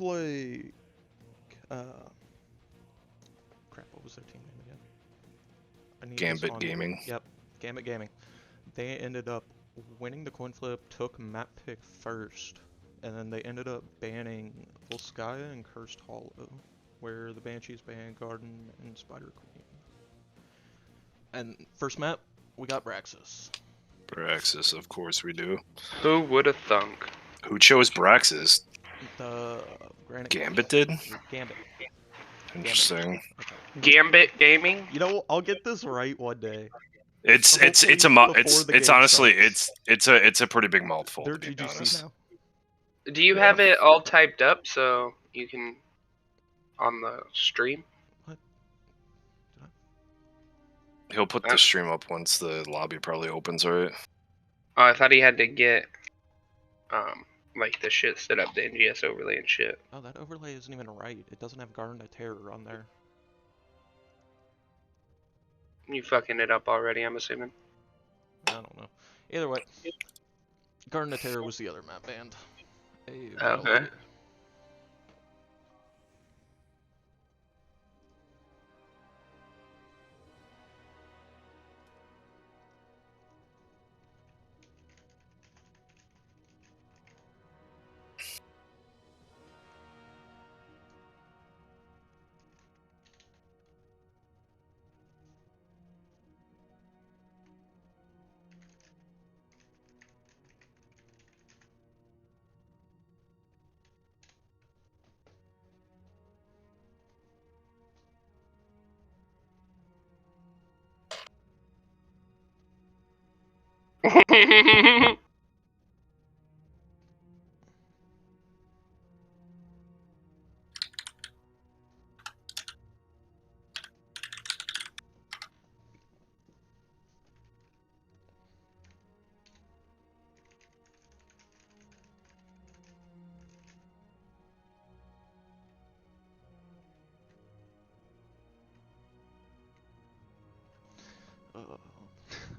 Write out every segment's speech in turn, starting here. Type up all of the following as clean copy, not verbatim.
like, uh, crap, what was their team name again? I need this Gambit on. Gaming. Yep, Gambit Gaming. They ended up winning the coin flip, took map pick first, and then they ended up banning Volskaya and Cursed Hollow, where the Banshees banned Garden and Spider Queen. And first map, we got Braxis. Braxis, of course we do. Who would have thunk? Who chose Braxis? The Granite Gambit did? Gambit. Interesting. Okay. Gambit Gaming? You know, I'll get this right one day. It's Hopefully before the game honestly starts. it's a pretty big mouthful, They're to be GGC honest. now. Do you have it all typed up so you can on the stream? What? He'll put the stream up once the lobby probably opens, right? Oh, I thought he had to get like the shit set up, the NGS overlay and shit. Oh, that overlay isn't even right. It doesn't have Garden of Terror on there. You fucking it up already, I'm assuming. I don't know. Either way, Garden of Terror was the other map banned. Hey, Okay.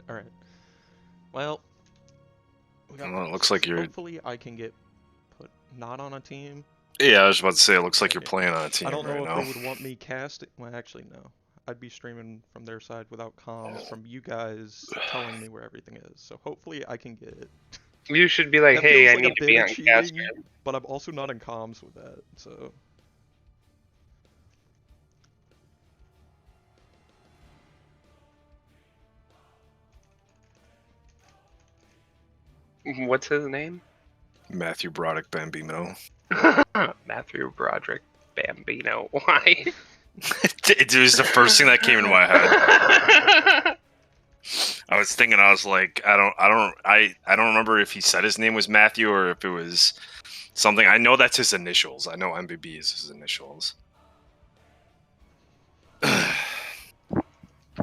Alright. Well, we got Well, it looks like you're... Hopefully I can get put not on a team. Yeah, I was about to say, it looks like you're playing on a team I don't know right if now. they would want me casting. Well, actually, no. I'd be streaming from their side without comms from you guys telling me where everything is. So hopefully I can get it. You should be like, That hey, feels I like need a to bit be of on cheating, caster. but I'm also not in comms with that, so. What's his name? Matthew Broderick Bambino. Matthew Broderick Bambino. Why? It was the first thing that came into my head. I was thinking, I was like, I don't remember if he said his name was Matthew or if it was something. I know that's his initials. I know MBB is his initials.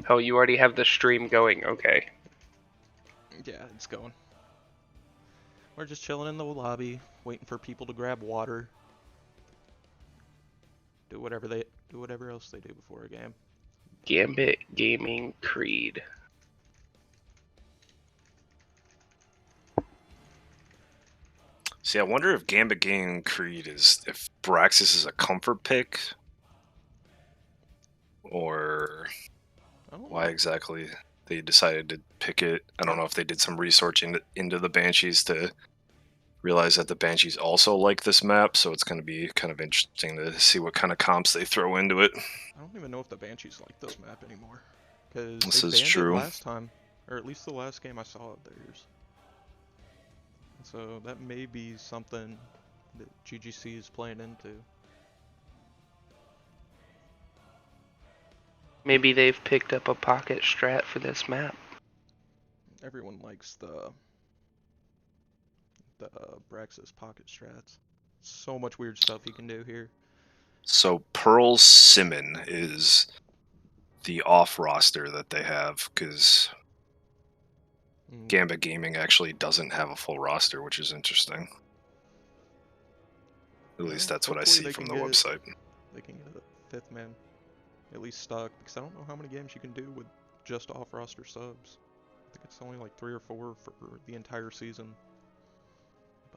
Oh, you already have the stream going. Okay. Yeah, it's going. We're just chilling in the lobby, waiting for people to grab water. Do whatever else they do before a game. Gambit Gaming Creed. See, I wonder if Gambit Gaming Creed is, if Braxis is a comfort pick, or why exactly they decided to pick it. I don't know if they did some research into the Banshees to realize that the Banshees also like this map, so it's going to be kind of interesting to see what kind of comps they throw into it. I don't even know if the Banshees like this map anymore. Because This they is banned true. it last time. Or at least the last game I saw of theirs. So that may be something that GGC is playing into. Maybe they've picked up a pocket strat for this map. Everyone likes the Braxis pocket strats. So much weird stuff you can do here. So Pearl Simon is the off roster that they have, because Gambit Gaming actually doesn't have a full roster, which is interesting. At least that's what I see from the website. They can get a fifth man at least stuck, because I don't know how many games you can do with just off roster subs. I think it's only like 3 or 4 for the entire season.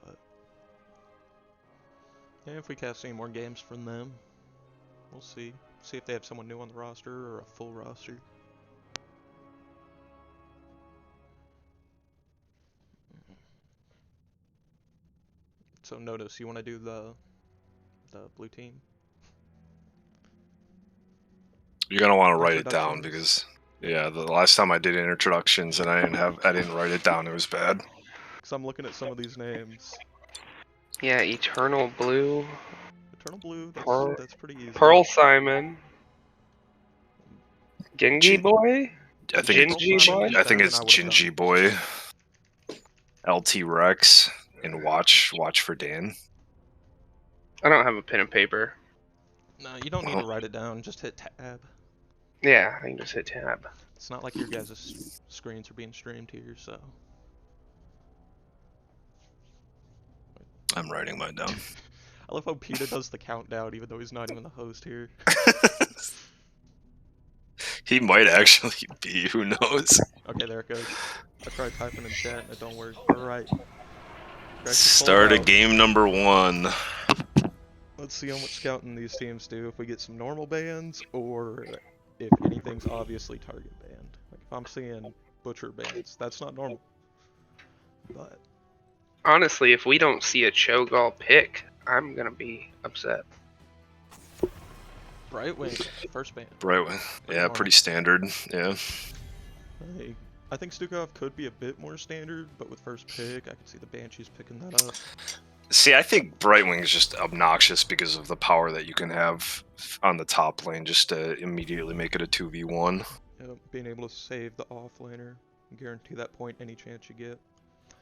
But And if we cast any more games from them, we'll see. See if they have someone new on the roster or a full roster. So notice, you want to do the blue team? You're gonna want to write it down Introductions. because yeah, the last time I did introductions and I didn't write it down. It was bad. Because I'm looking at some of these names. Yeah, Eternal Blue, Eternal Blue, Pearl, that's pretty easy. Pearl Simon, Genji Jin- Boy, I think it's Jinji Boy. I think it's Gingy Boy, LT Rex, and Watch for Dan. I don't have a pen and paper. No, you don't need to write it down. Just hit tab. Yeah, I can just hit tab. It's not like your guys' screens are being streamed here, so. I'm writing mine down. I love how PETA does the countdown even though he's not even the host here. He might actually be. Who knows? Okay, there it goes. I tried typing in chat and it don't work. Alright. Start a game number 1. Let's see how much scouting these teams do. If we get some normal bans or if anything's obviously target banned. Like if I'm seeing butcher bans, that's not normal. But Honestly, if we don't see a Cho'Gall pick, I'm gonna be upset. Brightwing, first ban. Brightwing. Yeah, pretty standard. Yeah. Hey, I think Stukov could be a bit more standard, but with first pick, I could see the Banshees picking that up. See, I think Brightwing is just obnoxious because of the power that you can have on the top lane just to immediately make it a 2v1. Being able to save the offlaner, guarantee that point any chance you get.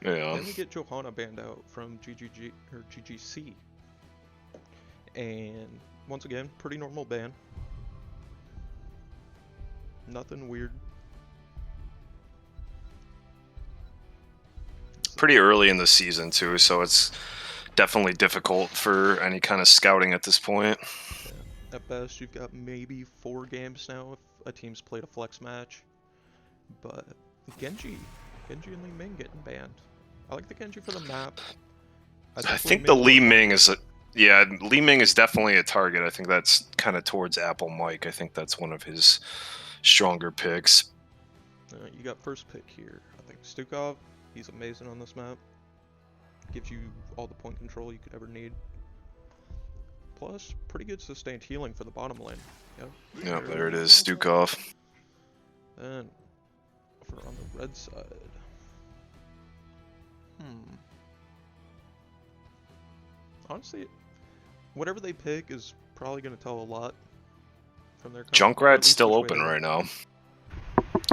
Yeah. Then we get Johanna banned out from GGG or GGC. And once again, pretty normal ban. Nothing weird. Pretty early in the season too, so it's definitely difficult for any kind of scouting at this point. Yeah. At best, you've got maybe 4 games now if a team's played a flex match. But Genji and Li Ming getting banned. I like the Genji for the map. I think the Li Ming is Li Ming is definitely a target. I think that's kind of towards Apple Mike. I think that's one of his stronger picks. You got first pick here. I think Stukov, he's amazing on this map. Gives you all the point control you could ever need. Plus, pretty good sustained healing for the bottom lane. Yeah, there it is, Stukov. Then, over on the red side. Honestly, whatever they pick is probably going to tell a lot from their Junkrat's still open right now.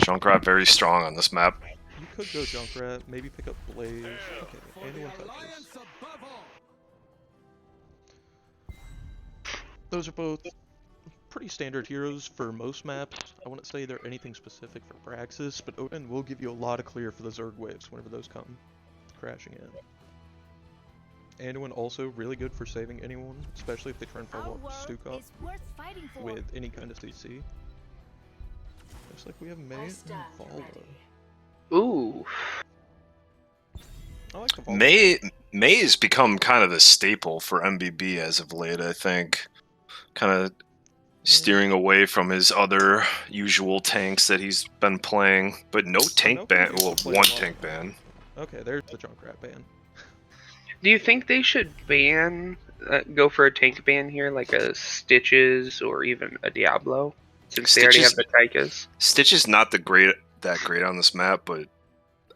Junkrat very strong on this map. You could go Junkrat, maybe pick up Blaze. Okay, anyone touches. Those are both pretty standard heroes for most maps. I wouldn't say they're anything specific for Braxis, but Odin will give you a lot of clear for the Zerg waves whenever those come crashing in. Anyone also really good for saving anyone, especially if they try and follow up Stukov with any kind of CC. Looks like we have May and Valda. Ooh. I like the Valda. May has become kind of the staple for MBB as of late, I think. Kind of steering away from his other usual tanks that he's been playing, but no tank ban. Well, one tank ban. Okay, there's the Junkrat ban. Do you think they should go for a tank ban here, like a Stitches or even a Diablo, since they already have the Tychus? Stitch is not that great on this map, but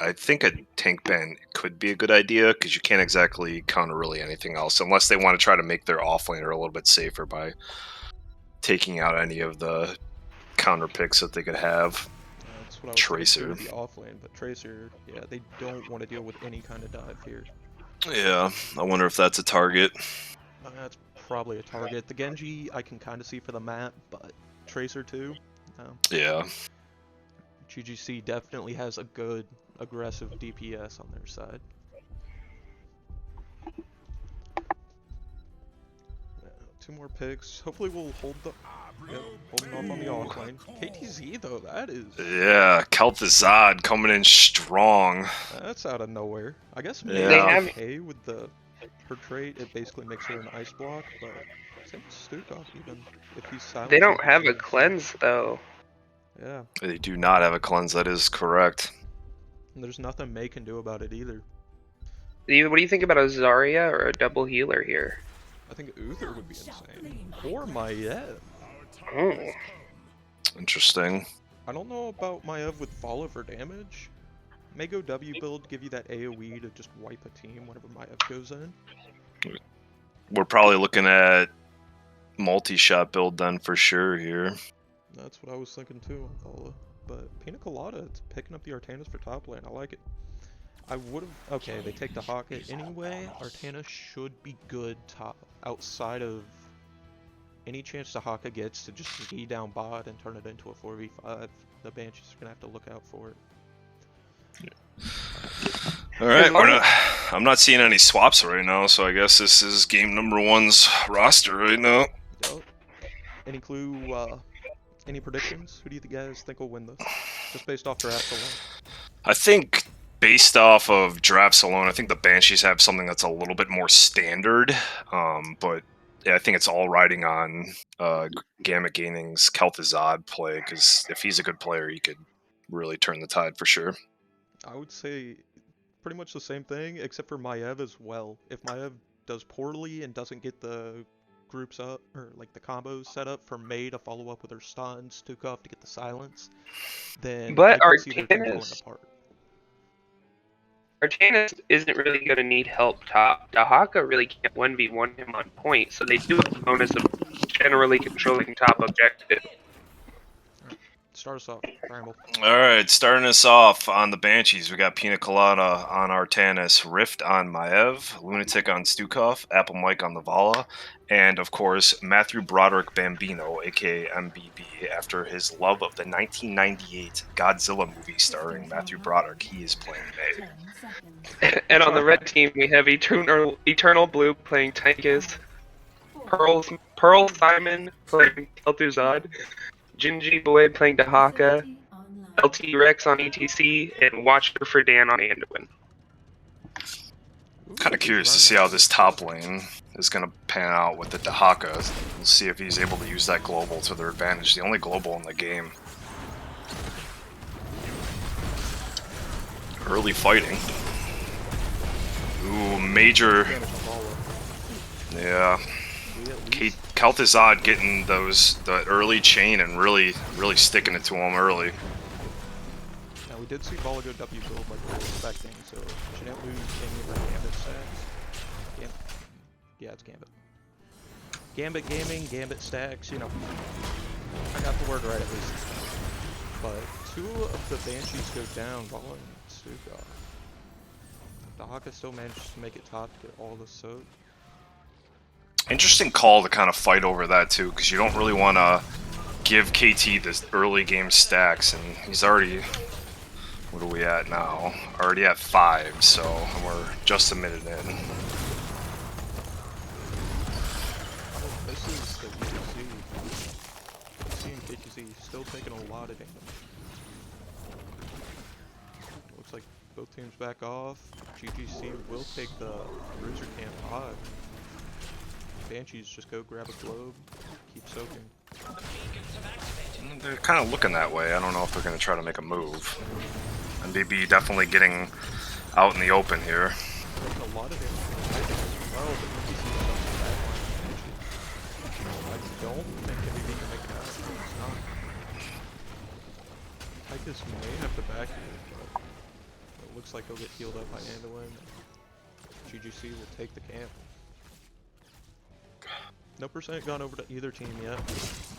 I think a tank ban could be a good idea because you can't exactly counter really anything else unless they want to try to make their offlaner a little bit safer by taking out any of the counter picks that they could have. That's what I was Tracer. the offlane, but Tracer, yeah, they don't want to deal with any kind of dive here. Yeah, I wonder if that's a target. That's probably a target. The Genji I can kind of see for the map, but Tracer too? No. Yeah. GGC definitely has a good aggressive DPS on their side. Yeah, 2 more picks. Hopefully we'll hold the holding off on the offlane. KTZ though, that is. Yeah, Kel'Thuzad coming in strong. That's out of nowhere. I guess Yeah. They have okay with the her trait, it basically makes her an ice block, but same with Stukov even. If he's silent, They don't have a cleanse though. Yeah. They do not have a cleanse, that is correct. And there's nothing May can do about it either. What do you think about a Zarya or a double healer here? I think Uther would be insane. Or Maiev. Oh. Interesting. I don't know about Maiev with follow for damage. May go W build, give you that AoE to just wipe a team whenever Maiev goes in. We're probably looking at multi-shot build then for sure here. That's what I was thinking too on follow. But Pina Colada, it's picking up the Artanis for top lane. I like it. I would've... Okay, they take the Haka anyway. Artanis should be good top. Outside of any chance the Haka gets to just Z down bot and turn it into a 4v5, the Banshees are gonna have to look out for it. Alright, I'm not seeing any swaps right now, so I guess this is game number 1's roster right now. Yep. Any clue, any predictions? Who do you guys think will win this? Just based off drafts alone. I think, based off of drafts alone, I think the Banshees have something that's a little bit more standard, but yeah, I think it's all riding on Gambit Gaming's Kel'Thuzad play, because if he's a good player, he could really turn the tide for sure. I would say pretty much the same thing, except for Maiev as well. If Maiev does poorly and doesn't get the groups up, or like the combos set up for May to follow up with her stun, Stukov to get the silence, then But I can see their team going Artanis apart. Artanis isn't really going to need help top. Dahaka really can't 1v1 him on point, so they do have the bonus of generally controlling top objective. Start us off, Bramble. Alright, starting us off on the Banshees, we got Pina Colada on Artanis, Rift on Maiev, Lunatic on Stukov, Apple Mike on the Vala, and of course, Matthew Broderick Bambino, aka MBB, after his love of the 1998 Godzilla movie starring Matthew Broderick. He is playing May. And on the red team, we have Eternal Blue playing Tychus, Pearl Simon playing Kel'Thuzad, Jinji Boyd playing Dahaka, LT Rex on ETC, and Watcher for Dan on Anduin. Kind of curious to see how this top lane is going to pan out with the Dahaka. We'll see if he's able to use that global to their advantage. The only global in the game. Early fighting. Ooh, major. Yeah. Kel'Thuzad getting the early chain and really sticking it to him early. Now we did see Vala go W build like we were expecting, so she didn't lose any of her Gambit stacks. Yeah, it's Gambit. Gambit Gaming, Gambit stacks, you know. I got the word right at least. But two of the Banshees go down, Vala and Stukov. Dahaka still manages to make it top to get all the soak. Interesting call to kind of fight over that too, because you don't really want to give KT this early game stacks, and he's already, what are we at now? Already at 5, so we're just a minute in. This is the KTC. KTC and KTC still taking a lot of damage. Looks like both teams back off. GGC will take the Bruiser Camp high. Banshees just go grab a globe, keep soaking. They're kind of looking that way. I don't know if they're going to try to make a move. MBB definitely getting out in the open here. Taking a lot of damage as well, but BTC is on the back line. I don't think MBB can make it out. It's not. Tychus may have to back here, but it looks like he'll get healed up by Anduin. GGC will take the camp. No percent gone over to either team yet,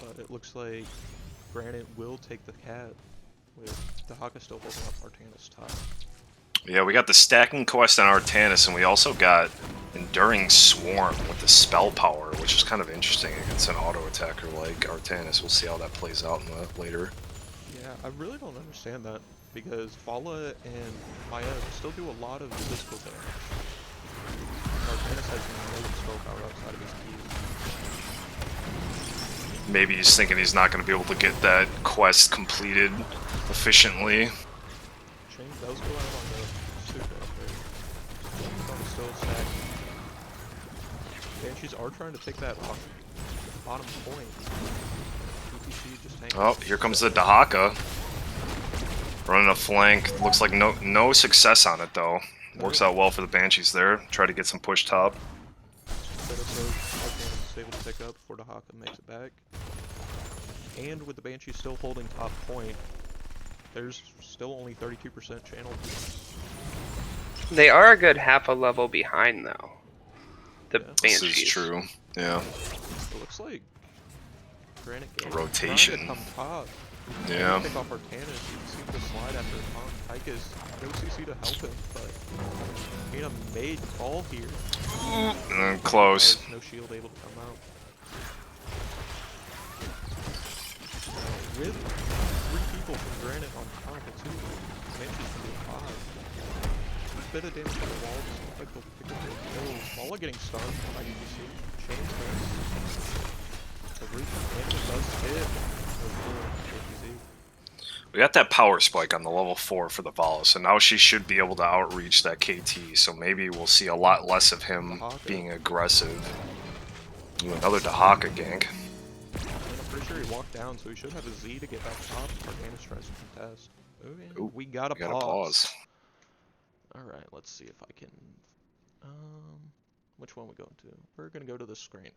but it looks like Granite will take the cat, with Dahaka still holding up Artanis top. Yeah, we got the stacking quest on Artanis, and we also got Enduring Swarm with the spell power, which is kind of interesting against an auto attacker like Artanis. We'll see how that plays out in the later. Yeah, I really don't understand that, because Vala and Maiev still do a lot of physical damage. Artanis has no spell power outside of his keys. Maybe he's thinking he's not going to be able to get that quest completed efficiently. Chain does go out on the Stukov there. Still stacking. Banshees are trying to take that bottom point. UTC just hanging. Oh, here comes the Dahaka. Running a flank. Looks like no success on it though. Works out well for the Banshees there. Try to get some push top. Set up those cannons able to pick up before Dahaka makes it back. And with the Banshees still holding top point, there's still only 32% channel. They are a good half a level behind though. The Banshees. This is true. Yeah. It looks like Granite Gaming Rotation. trying to come top. Yeah. Pick off our cannons. You can see the slide after a ton. Tychus, no CC to help him, but being a made call here. And then close. No shield able to come out. With 3 people from Granite on top of 2, Banshees can do 5. A bit of damage to the wall, just look like they'll pick up their kills. Mala getting stunned by UTC. Chains miss. The roof cannon does hit. We got that power spike on the level 4 for the Vala, so now she should be able to outreach that KT, so maybe we'll see a lot less of him being aggressive. Ooh, another Dahaka gank. I'm pretty sure he walked down, so he should have a Z to get back top. Arcanus tries to contest. Ooh, we got a pause. Alright, let's see if I can... which one we going to? We're going to go to the screen.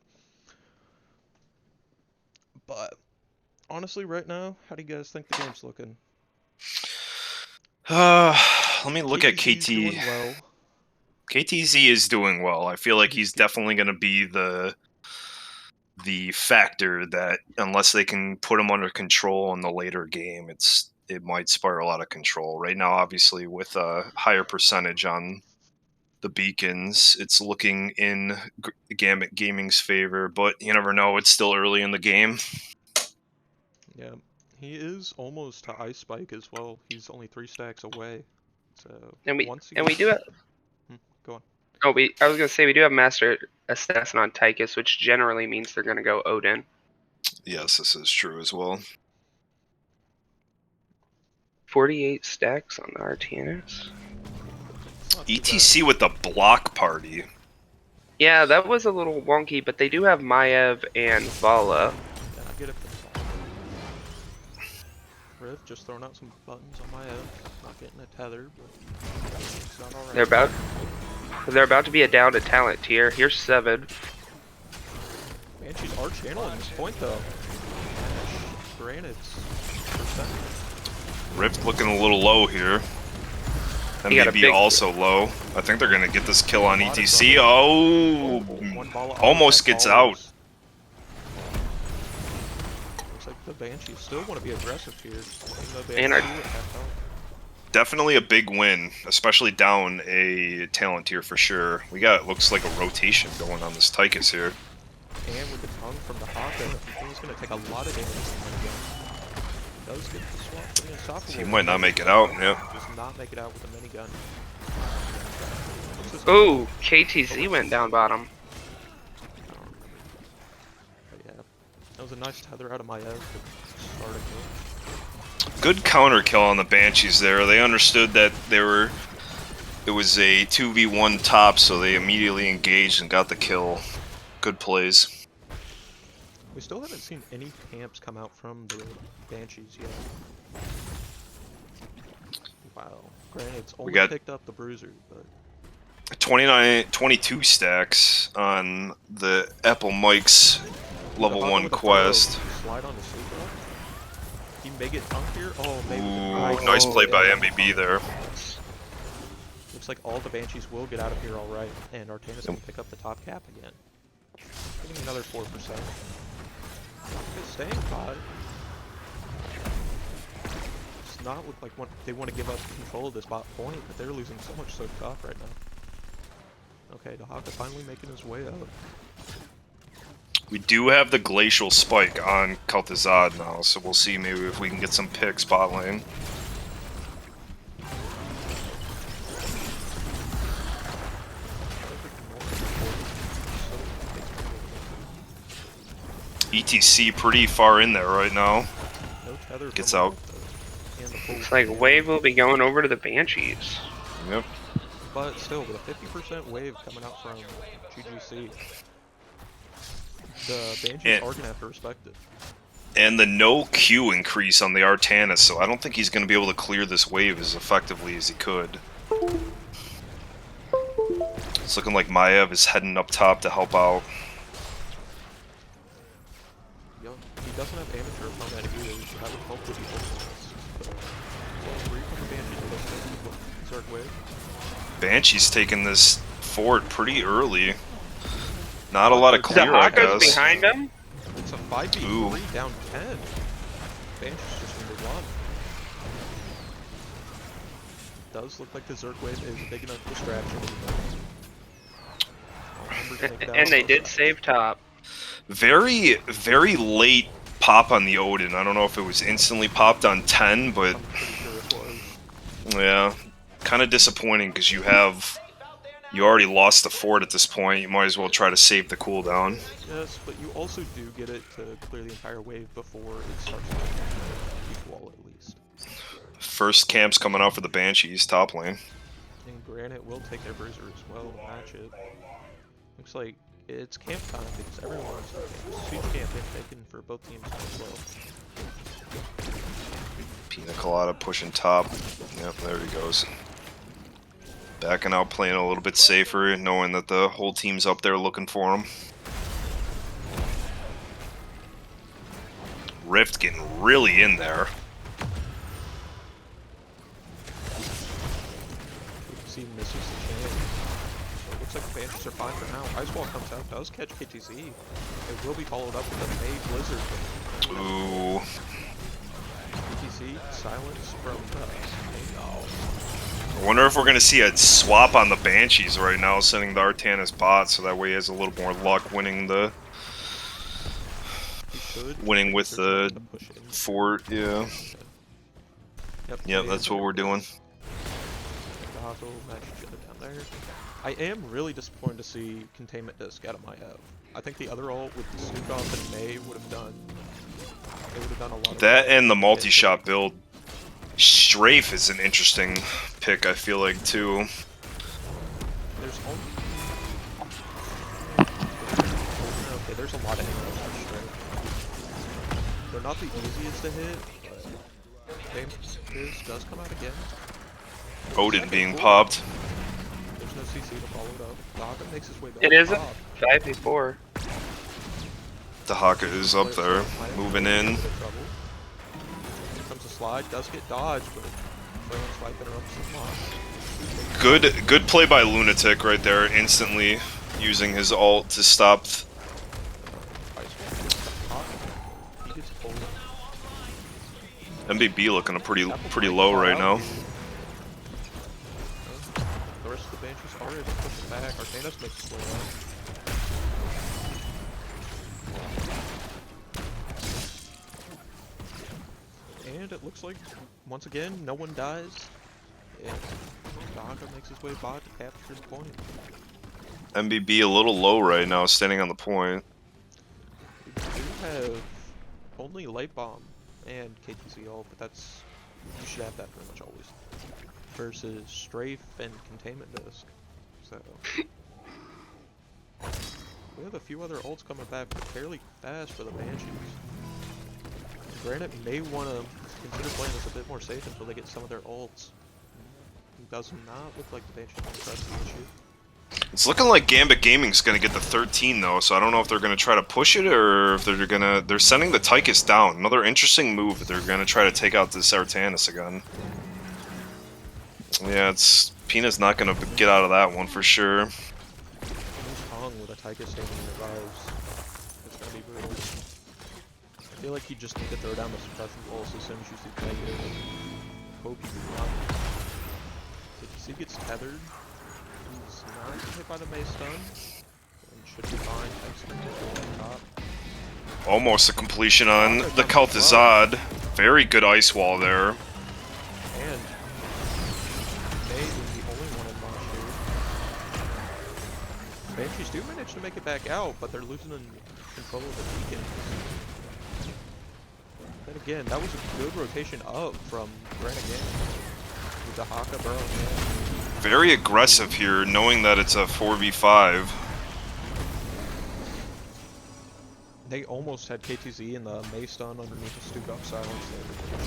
But... honestly, right now, how do you guys think the game's looking? Let me look at KT. Doing well. KTZ is doing well. I feel like he's definitely going to be the factor that, unless they can put him under control in the later game, it might spiral out of control. Right now, obviously, with a higher percentage on the beacons, it's looking in Gambit Gaming's favor, but you never know. It's still early in the game. Yeah, he is almost to Ice Spike as well. He's only 3 stacks away. So we do have. Go on. Oh, I was gonna say we do have Master Assassin on Tychus, which generally means they're gonna go Odin. Yes, this is true as well. 48 stacks on the Arcanus. ETC with the block party. Yeah, that was a little wonky, but they do have Maiev and Vala. Yeah, I get it. Riv just throwing out some buttons on my head. Not getting a tether, but it's not alright. They're about to be a down to talent tier. Here's 7. Banshees are channeling this point though. Granite's percent. Rift looking a little low here. MBB also low. I think they're gonna get this kill on ETC. Oh, almost gets out. The Banshees still want to be aggressive here, even though they definitely a big win, especially down a talent tier for sure. We got, looks like a rotation going on this Tychus here. And with the tongue from the Haka, he's going to take a lot of damage from the gun. Does get the swap for the unstoppable. He might not make it out, yeah. Does not make it out with a minigun. Ooh, KTZ went down bottom. That was a nice tether out of my head to start a kill. Good counter kill on the Banshees there. They understood that it was a 2v1 top, so they immediately engaged and got the kill. Good plays. We still haven't seen any camps come out from the Banshees yet. Wow. Granted, it's only picked up the Bruiser, but... 22 stacks on the Apple Mike's level 1 quest. Slide on the sleeper. He may get tongue here. Oh, maybe. Ooh, nice play by MBB there. Looks like all the Banshees will get out of here all right, and Arcanus can pick up the top cap again. Getting another 4%. It's staying high. It's not look like they want to give up control of this bot point, but they're losing so much so tough right now. Okay, Dahaka finally making his way up. We do have the Glacial Spike on Kaltazad now, so we'll see maybe if we can get some picks bot lane. ETC pretty far in there right now. No tether gets out. It's like Wave will be going over to the Banshees. Yep. But still, with a 50% wave coming out from GGC, The Banshees are gonna have to respect it. And the no Q increase on the Artanis, so I don't think he's going to be able to clear this wave as effectively as he could. It's looking like Maev is heading up top to help out. Yep, he doesn't have amateur opponent either, so that would help with the ultimates. But three from the Banshees Zerg wave. Banshee's taking this forward pretty early. Not a lot of The clear, I Haka's guess. behind him. It's a 5v3 down 10. Banshees just into one. Does look like the Zerg wave is a big enough distraction. And they did save top. Very, very late pop on the Odin. I don't know if it was instantly popped on 10, but I'm pretty sure it was. yeah, kind of disappointing because you already lost the fort at this point. You might as well try to save the cooldown. Yes, but you also do get it to clear the entire wave before it starts to equal at least. First camp's coming out for the Banshees, top lane. And Granite will take their Bruiser as well to match it. Looks like it's camp time because everyone wants a siege camp being taken for both teams as well. Pina Colada pushing top. Yep, there he goes. Backing out, playing a little bit safer, knowing that the whole team's up there looking for him. Rift getting really in there. See misses the chance. So it looks like the Banshees are fine for now. Ice Wall comes out, does catch KTZ. It will be followed up with a May Blizzard. Ooh. KTZ silence from I wonder if we're going to see a swap on the Banshees right now, sending the Artanis bot, so that way he has a little more luck winning the... Winning with the fort, yeah. Yep, that's what we're doing. I am really disappointed to see Containment Disc out of my Ev. I think the other ult with Snoop Off and May would have done... They would have done a lot of... That and the multi-shot build. Strafe is an interesting pick, I feel like, too. There's only... Okay, there's a lot of angles for Strafe. They're not the easiest to hit, but... Banshees does come out again. Odin being popped. There's no CC to follow it up. The Haka makes his way back. It is a 5v4. The Haka is up there, moving in. Comes a slide, does get dodged, but Swipe interrupts the block. Good play by Lunatic right there, instantly using his ult to stop. MBB looking pretty low right now. The rest of the Banshees are able to push it back. Artanis makes his way out. And it looks like, once again, no one dies. And Daga makes his way bot to capture the point. MBB a little low right now, standing on the point. We do have only Light Bomb and KTC ult, but that's... You should have that pretty much always. Versus Strafe and Containment Disc. So... We have a few other ults coming back fairly fast for the Banshees. Granite may want to consider playing this a bit more safe until they get some of their ults. It does not look like the Banshees are going to press the issue. It's looking like Gambit Gaming's going to get the 13 though, so I don't know if they're going to try to push it or if they're going to... They're sending the Tychus down. Another interesting move if they're going to try to take out this Artanis again. Yeah, it's... Pina's not going to get out of that one for sure. With a Tychus standing revives, it's going to be brutal. I feel like you just need to throw down the suppression pulse as soon as you see negative. Hope you do not. If he gets tethered, he's not hit by the May stun, and should be fine thanks to the on top. Almost a completion on the Kel'Thuzad. Very good ice wall there. And May is the only one in Banshees. Banshees do manage to make it back out, but they're losing control of the beacon. Then again, that was a good rotation up from Granite Gaming with the Haka Burrow. Very aggressive here, knowing that it's a 4v5. They almost had KTZ in the May stun underneath the Stukov silence there.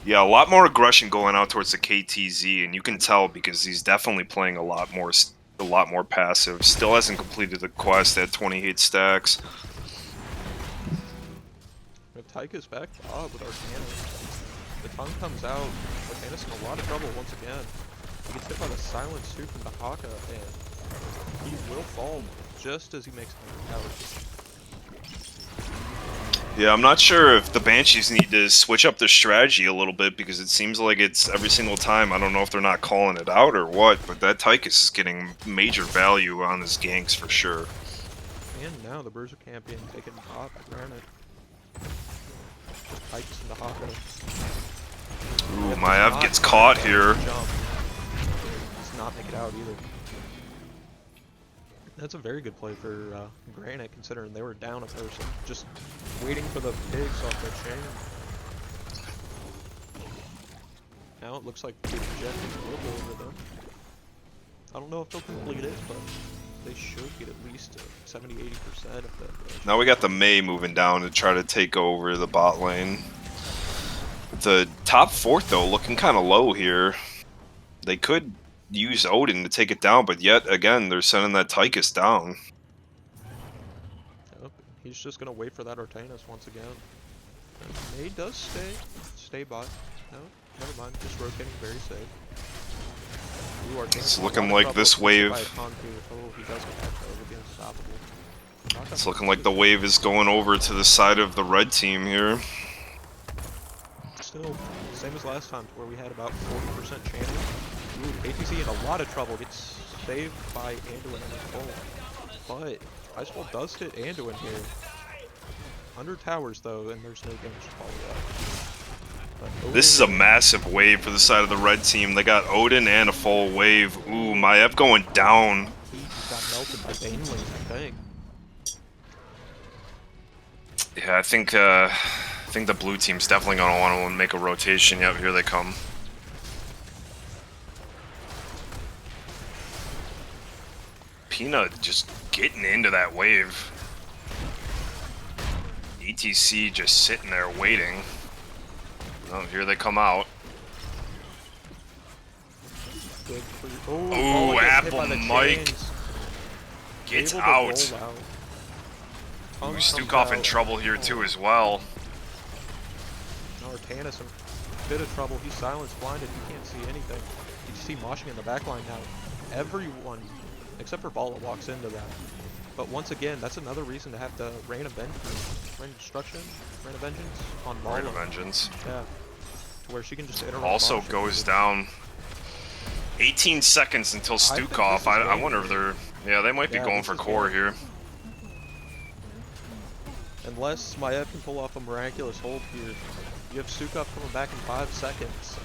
Yeah, a lot more aggression going out towards the KTZ, and you can tell because he's definitely playing a lot more passive. Still hasn't completed the quest at 28 stacks. Tyka's back with Arcanus. The tongue comes out. Arcanus in a lot of trouble once again. He gets hit by the silence too from the Haka, and he will fall just as he makes it out. Yeah, I'm not sure if the Banshees need to switch up their strategy a little bit because it seems like it's every single time. I don't know if they're not calling it out or what, but that Tychus is getting major value on his ganks for sure. And now the Bruiser camp being taken top by Granite. Just Tychus in the Haka. Ooh, Maev gets caught here. Does not make it out either. That's a very good play for Granite, considering they were down a person, just waiting for the pigs off their chain. Now it looks like the objectives will go over them. I don't know if they'll complete it, but they should get at least 70-80% of that. Now we got the Mei moving down to try to take over the bot lane. The top fourth, though, looking kind of low here. They could use Odin to take it down, but yet again, they're sending that Tychus down. Yep, he's just going to wait for that Arcanus once again. And Mei does stay bot. No, never mind, just rotating very safe. Ooh, It's looking like this wave. Oh, he does get that though, would be unstoppable. It's looking like the wave is going over to the side of the red team here. Still, same as last time, where we had about 40% chance. Ooh, ATC in a lot of trouble, gets saved by Anduin and his bull. But Iceball does hit Anduin here. Under towers though, and there's no damage to follow up. This is a massive wave for the side of the red team. They got Odin and a full wave. Ooh, Maev going down. He got melted by Banelings, I think. Yeah, I think the blue team's definitely gonna want to make a rotation. Yep, here they come. Peanut just getting into that wave. ETC just sitting there waiting. Oh, here they come out. Good for you. Ooh, Apple Mike gets out. Ooh, Stukov in trouble here too as well. Now Arcanus in a bit of trouble. He's silence blinded. He can't see anything. You see moshing in the backline now. Everyone, except for Vala, walks into that. But once again, that's another reason to have the Rain of Destruction, Rain of Vengeance on Vala. Rain of Vengeance. Yeah. To where she can just interrupt. Also goes down. 18 seconds until Stukov. I wonder if they're... Yeah, they might be going for core here. Unless Maev can pull off a miraculous hold here. You have Stukov coming back in 5 seconds.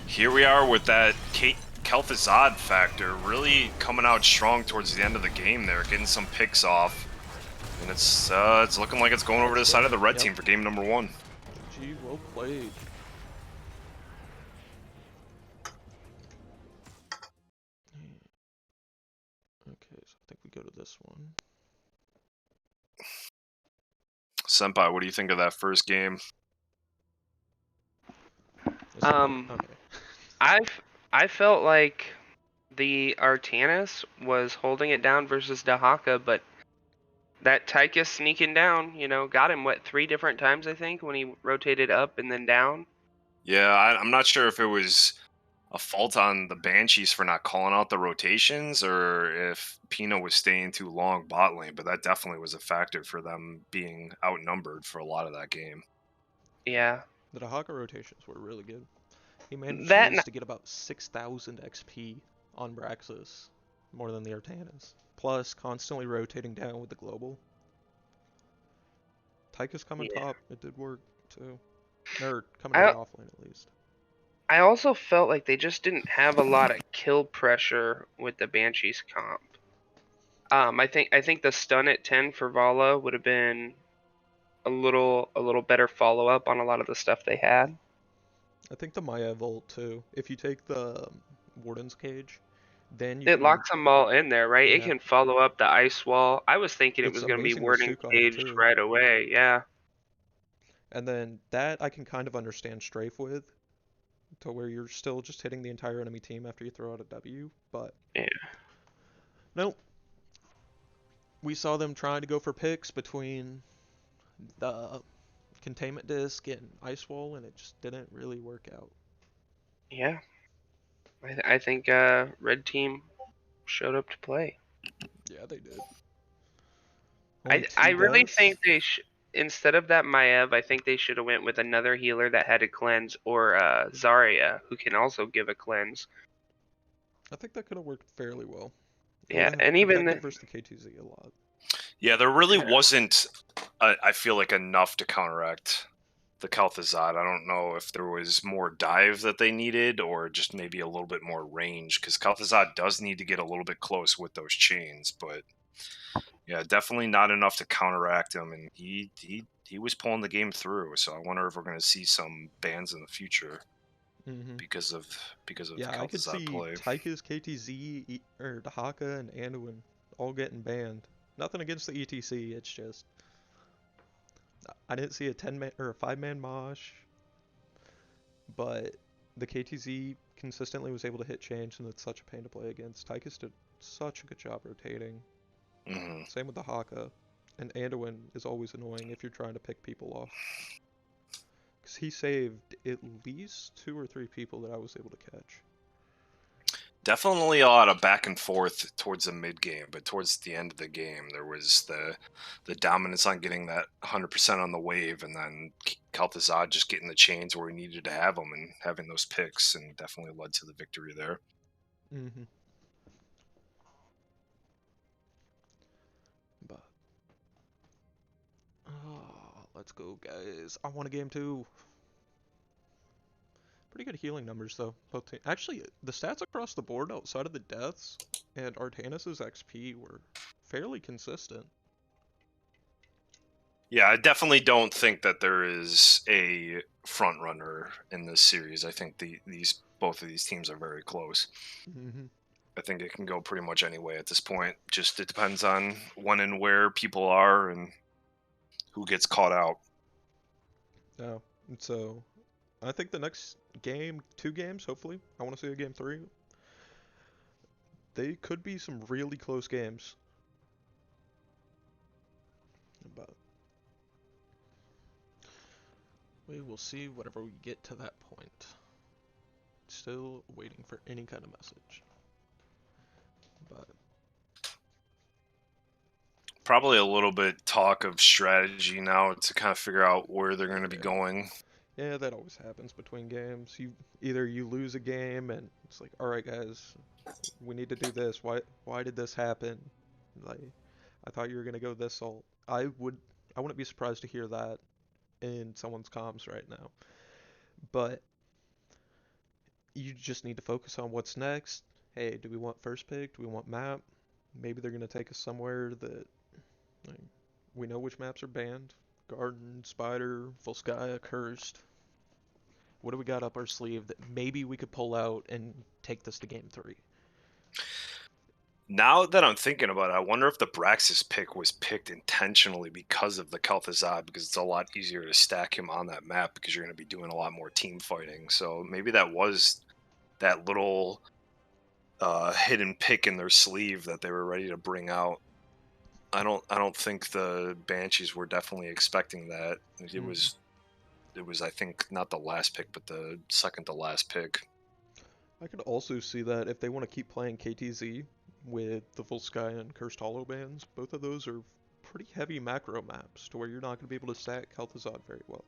Here we are with that Kel'Thuzad factor really coming out strong towards the end of the game there, getting some picks off. And it's looking like it's going over to the side of the red team for game number 1. Gee, well played. Okay, so I think we go to this one. Senpai, what do you think of that first game? Okay. I felt like the Arcanus was holding it down versus Dahaka, but that Tychus sneaking down, you know, got him, what, 3 different times, I think, when he rotated up and then down? Yeah, I'm not sure if it was a fault on the Banshees for not calling out the rotations or if Pina was staying too long bot lane, but that definitely was a factor for them being outnumbered for a lot of that game. Yeah. The Dahaka rotations were really good. He managed to get about 6,000 XP on Braxis, more than the Artanis. Plus, constantly rotating down with the global. Tychus coming top, it did work too. Or coming to the offlane at least. I also felt like they just didn't have a lot of kill pressure with the Banshees comp. I think the stun at 10 for Vala would have been a little better follow up on a lot of the stuff they had. I think the Maev ult too. If you take the Warden's Cage, then you It can, locks them all in there, right? It yeah. can follow up the ice wall. I was thinking it It's was going to be amazing with warding Sukhov caged too. right away. Yeah. And then that I can kind of understand strafe with, to where you're still just hitting the entire enemy team after you throw out a W, but Yeah. nope. We saw them trying to go for picks between the containment disc and ice wall, and it just didn't really work out. Yeah. I think red team showed up to play. Yeah, they did. I really think they instead of that Maev, I think they should have went with another healer that had a cleanse, or Zarya, who can also give a cleanse. I think that could have worked fairly well. It would Yeah, have and even protected versus the KTZ a lot. Yeah, there really wasn't, I feel like, enough to counteract the Kalthazad. I don't know if there was more dive that they needed or just maybe a little bit more range, because Kalthazad does need to get a little bit close with those chains, but yeah, definitely not enough to counteract him, and he was pulling the game through. So I wonder if we're going to see some bans in the future because of the I could Kalthazad see play. Tychus, KTZ, or Dahaka, and Anduin all getting banned. Nothing against the ETC, it's just I didn't see a 10-man or a 5-man mosh, but the KTZ consistently was able to hit chains, and it's such a pain to play against. Tychus did such a good job rotating. Same with the Haka, and Anduin is always annoying if you're trying to pick people off. Because he saved at least 2 or 3 people that I was able to catch. Definitely a lot of back and forth towards the mid game, but towards the end of the game, there was the dominance on getting that 100% on the wave, and then Kalthazad just getting the chains where he needed to have them and having those picks, and definitely led to the victory there. But let's go, guys. I want a game 2. Pretty good healing numbers, though. Both actually, the stats across the board outside of the deaths and Artanis' XP were fairly consistent. Yeah, I definitely don't think that there is a front runner in this series. I think both of these teams are very close. I think it can go pretty much any way at this point. Just it depends on when and where people are and who gets caught out. Yeah, so I think the next game, 2 games, hopefully, I want to see a game 3. They could be some really close games. But we will see whenever we get to that point. Still waiting for any kind of message. But probably a little bit talk of strategy now to kind of figure out where they're going to be going. Yeah, that always happens between games. Either you lose a game and it's like, all right, guys, we need to do this. Why did this happen? Like, I thought you were gonna go this alt. I wouldn't be surprised to hear that in someone's comms right now. But you just need to focus on what's next. Hey, do we want first pick? Do we want map? Maybe they're gonna take us somewhere that, like, we know which maps are banned. Garden, Spider, Volskaya, Cursed. What do we got up our sleeve that maybe we could pull out and take this to game 3? Now that I'm thinking about it, I wonder if the Braxis pick was picked intentionally because of the Kalthazad, because it's a lot easier to stack him on that map because you're going to be doing a lot more team fighting. So maybe that was that little hidden pick in their sleeve that they were ready to bring out. I don't think the Banshees were definitely expecting that. It was I think not the last pick, but the second to last pick. I could also see that if they want to keep playing KTZ with the Volskaya and Cursed Hollow bans, both of those are pretty heavy macro maps to where you're not going to be able to stack Kalthazad very well.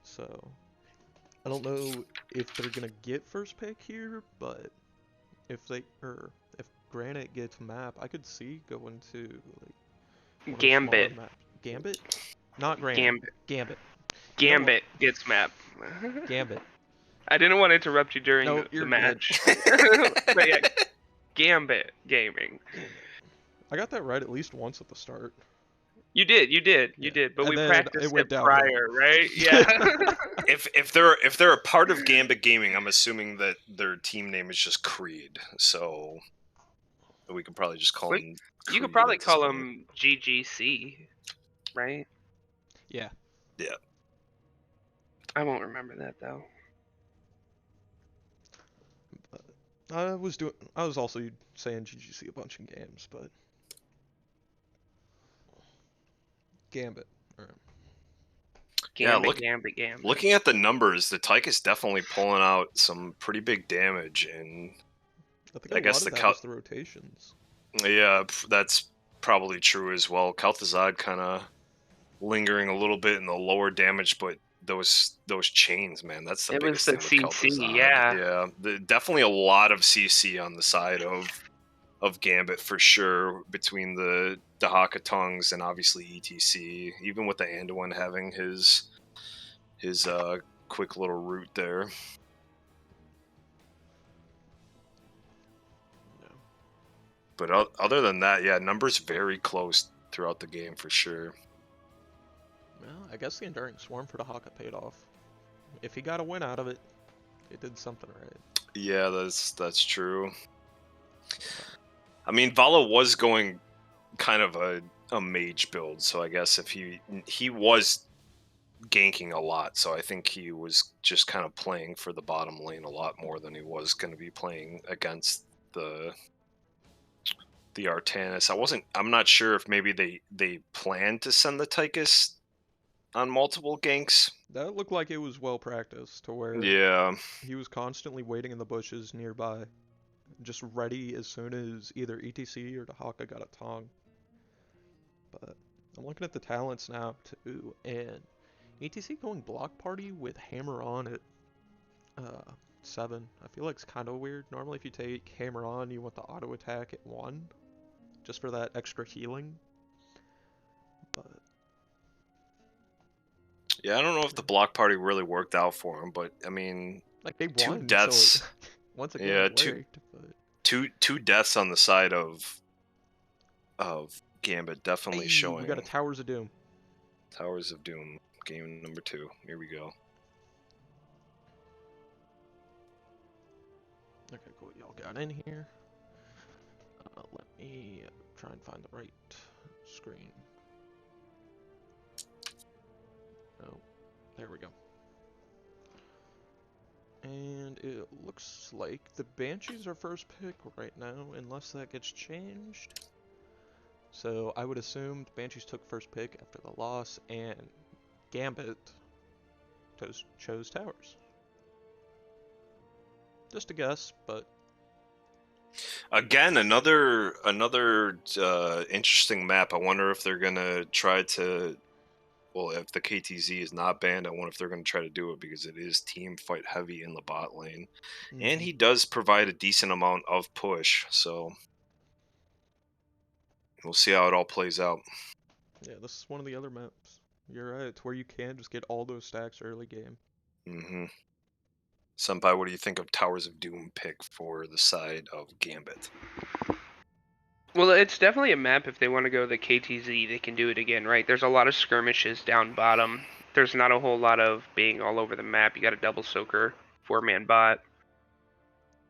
So I don't know if they're going to get first pick here, but if Granite gets map, I could see going to like Gambit. Gambit? Not Granite. Gambit. Gambit gets map. Gambit. I didn't want to interrupt you during the match. But yeah, Gambit Gaming. I got that right at least once at the start. You did, but And we then practiced it went downhill. prior, right? Yeah. If they're a part of Gambit Gaming, I'm assuming that their team name is just Creed. So we could probably just call them. You could Creed probably at this call point. them GGC, right? Yeah. Yeah. I won't remember that though. I was also saying GGC a bunch in games, but Gambit. Alright. Gambit. Looking at the numbers, the Tyke is definitely pulling out some pretty big damage, and I think I guess lot of the that was the rotations. Yeah, that's probably true as well. Kalthazad kind of lingering a little bit in the lower damage, but those chains, man, that's the It was biggest the thing with CC, Kalthazad. yeah. Definitely a lot of CC on the side of Gambit for sure, between the Dahaka tongues and obviously ETC, even with the Anduin having his quick little route there. But other than that, yeah, numbers very close throughout the game for sure. Well, I guess the Enduring Swarm for Dahaka paid off. If he got a win out of it, it did something right. Yeah, that's true. I mean, Vala was going kind of a mage build, so I guess if he was ganking a lot, so I think he was just kind of playing for the bottom lane a lot more than he was going to be playing against the Artanis. I'm not sure if maybe they planned to send the Tychus on multiple ganks. That looked like it was well practiced to where he was constantly waiting in the bushes nearby, just ready as soon as either ETC or Dahaka got a tongue. But I'm looking at the talents now too, and ETC going block party with hammer on at 7. I feel like it's kind of weird. Normally if you take hammer on, you want the auto attack at 1, just for that extra healing. But yeah, I don't know if the block party really worked out for him, but I mean, like they won, 2 deaths. So once again, yeah, it worked, two deaths on the side of Gambit, definitely showing. We got a Towers of Doom. Towers of Doom, game number 2. Here we go. Okay, cool. Y'all got in here. Let me try and find the right screen. Oh, there we go. And it looks like the Banshees are first pick right now, unless that gets changed. So I would assume the Banshees took first pick after the loss, and Gambit chose Towers. Just a guess, but again, another interesting map. I wonder if they're gonna try to. Well, if the KTZ is not banned, I wonder if they're going to try to do it, because it is team fight heavy in the bot lane. And he does provide a decent amount of push, so we'll see how it all plays out. Yeah, this is one of the other maps. You're right, it's where you can just get all those stacks early game. Mm-hmm. Senpai, what do you think of Towers of Doom pick for the side of Gambit? Well, it's definitely a map. If they want to go the KTZ, they can do it again, right? There's a lot of skirmishes down bottom. There's not a whole lot of being all over the map. You got a double soaker, 4-man bot.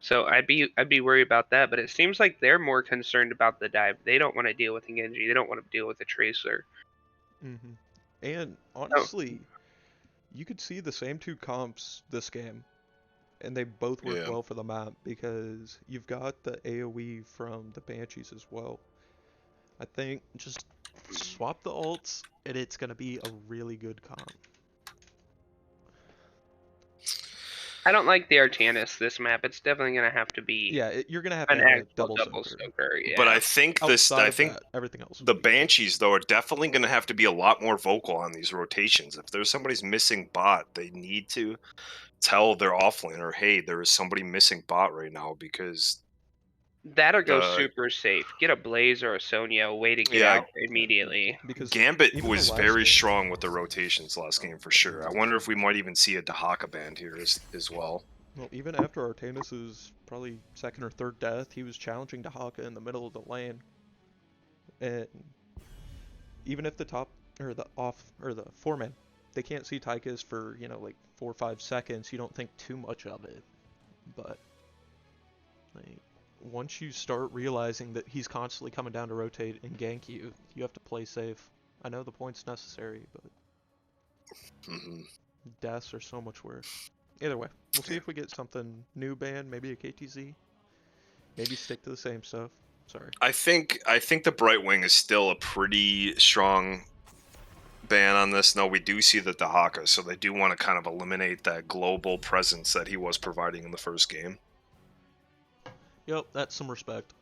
So I'd be worried about that, but it seems like they're more concerned about the dive. They don't want to deal with a Genji. They don't want to deal with a Tracer. And honestly, you could see the same 2 comps this game, and they both work well for the map, because you've got the AoE from the Banshees as well. I think just swap the ults, and it's going to be a really good comp. I don't like the Artanis this map. It's definitely going to have to be you're going to have an a actual double soaker. Yeah. But I think everything else. The Banshees, though, are definitely going to have to be a lot more vocal on these rotations. If there's somebody's missing bot, they need to tell their offlaner, hey, there is somebody missing bot right now, because that or go super safe. Get a Blaze or a Sonya, way to get out immediately. Because Gambit was very strong with the rotations last game for sure. I wonder if we might even see a Dahaka band here as well. Well, even after Artanis' probably 2nd or 3rd death, he was challenging Dahaka in the middle of the lane. And even if the top or the off or the foreman, they can't see Tychus for, you know, like 4 or 5 seconds, you don't think too much of it. But like once you start realizing that he's constantly coming down to rotate and gank you, you have to play safe. I know the point's necessary, but deaths are so much worse. Either way, we'll see if we get something new banned, maybe a KTZ. Maybe stick to the same stuff. Sorry. I think the Brightwing is still a pretty strong ban on this. No, we do see the Dahaka, so they do want to kind of eliminate that global presence that he was providing in the first game. Yep, that's some respect.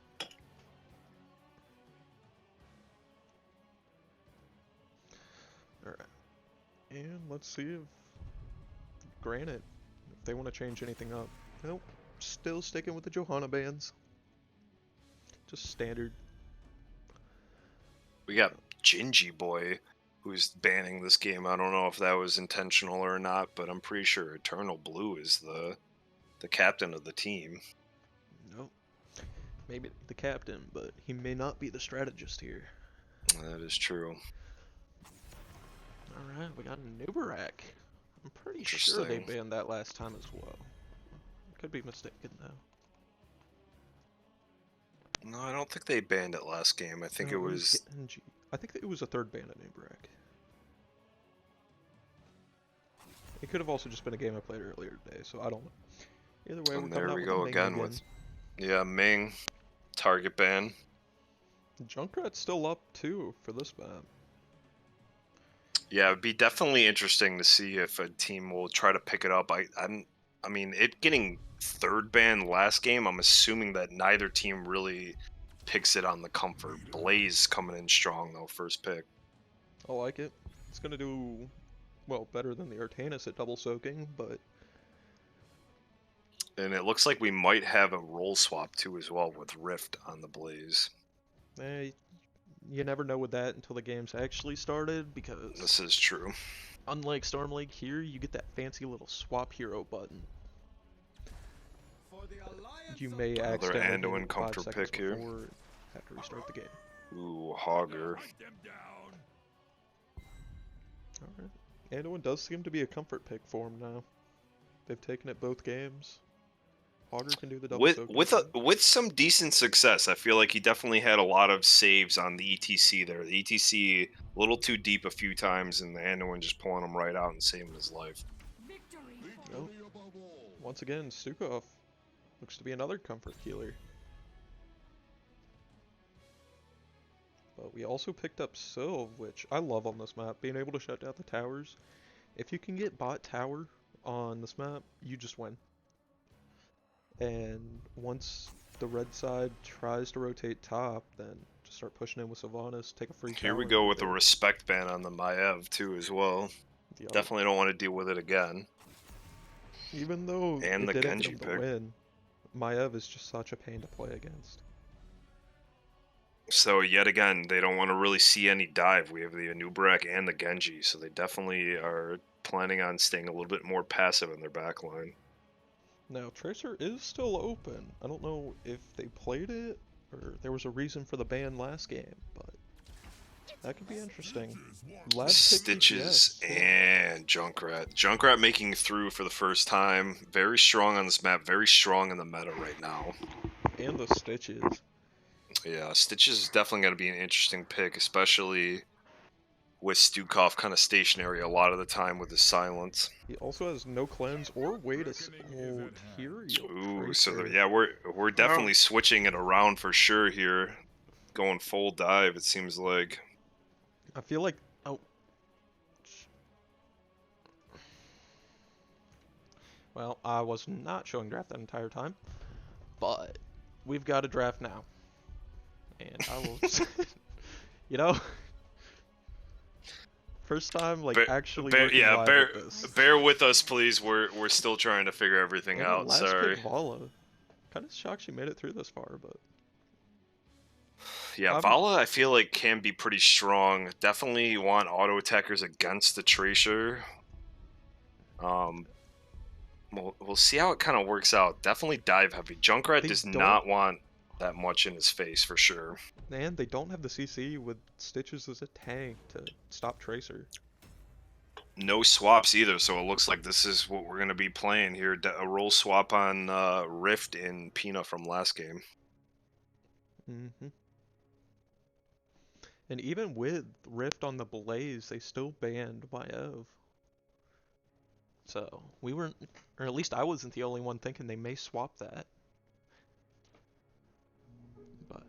Alright. And let's see if Granite, if they want to change anything up. Nope. Still sticking with the Johanna bans. Just standard. We got Gingy Boy, who's banning this game. I don't know if that was intentional or not, but I'm pretty sure Eternal Blue is the captain of the team. Nope. Maybe the captain, but he may not be the strategist here. That is true. Alright, we got a Nubarak. I'm pretty sure they banned that last time as well. Could be mistaken though. No, I don't think they banned it last game. I think No, it was... I think it was a third ban at Nubarak. It could have also just been a game I played earlier today, so I don't know. Either way, And there we go again with... Yeah, Ming. Target ban. Junkrat's still up too for this map. Yeah, it'd be definitely interesting to see if a team will try to pick it up. I mean, it getting third ban last game, I'm assuming that neither team really picks it on the comfort. Blaze coming in strong though, first pick. I like it. It's gonna do, well, better than the Artanis at double soaking, but... And it looks like we might have a role swap too as well with Rift on the Blaze. You never know with that until the game's actually started, because... This is true. Unlike Storm League here, you get that fancy little swap hero button. You may accidentally Anduin comfort pick here. Have to restart the game. Ooh, Hogger. Alright. Anduin does seem to be a comfort pick for him now. They've taken it both games. Hogger can do the double with some decent success. I feel like he definitely had a lot of saves on the ETC there. The ETC a little too deep a few times, and the Anduin just pulling him right out and saving his life. Nope. Once again, Stukov looks to be another comfort healer. But we also picked up Sylve, which I love on this map, being able to shut down the towers. If you can get bot tower on this map, you just win. And once the red side tries to rotate top, then just start pushing in with Sylvanas, take a free Here tower we go with a respect ban on the Maiev too as well. Yep. Definitely don't want to deal with it again. Even though and it the didn't Genji get him pick. to win, Maiev is just such a pain to play against. So yet again, they don't want to really see any dive. We have the Anubarak and the Genji, so they definitely are planning on staying a little bit more passive in their backline. Now, Tracer is still open. I don't know if they played it, or there was a reason for the ban last game, but that could be interesting. Stitches and Junkrat. Junkrat making through for the first time. Very strong on this map, very strong in the meta right now. And the Stitches. Yeah, Stitches is definitely going to be an interesting pick, especially with Stukov kind of stationary a lot of the time with his silence. He also has no cleanse or way to hold here. Ooh, so yeah, we're definitely switching it around for sure here. Going full dive, it seems like. I feel like... Oh. Well, I was not showing draft that entire time, but we've got a draft now. And I will... you know... First time, like, actually bear with us, please. We're still trying to figure everything out. Last Sorry. pick Vala. Kind of shocked she made it through this far, but... Yeah, Vala, I feel like, can be pretty strong. Definitely want auto attackers against the Tracer. We'll see how it kind of works out. Definitely dive heavy. Junkrat does not want that much in his face for sure. And they don't have the CC with Stitches as a tank to stop Tracer. No swaps either, so it looks like this is what we're going to be playing here. A roll swap on Rift and Peanut from last game. Mm-hmm. And even with Rift on the Blaze, they still banned Maiev. So, we weren't, or at least I wasn't the only one thinking they may swap that. But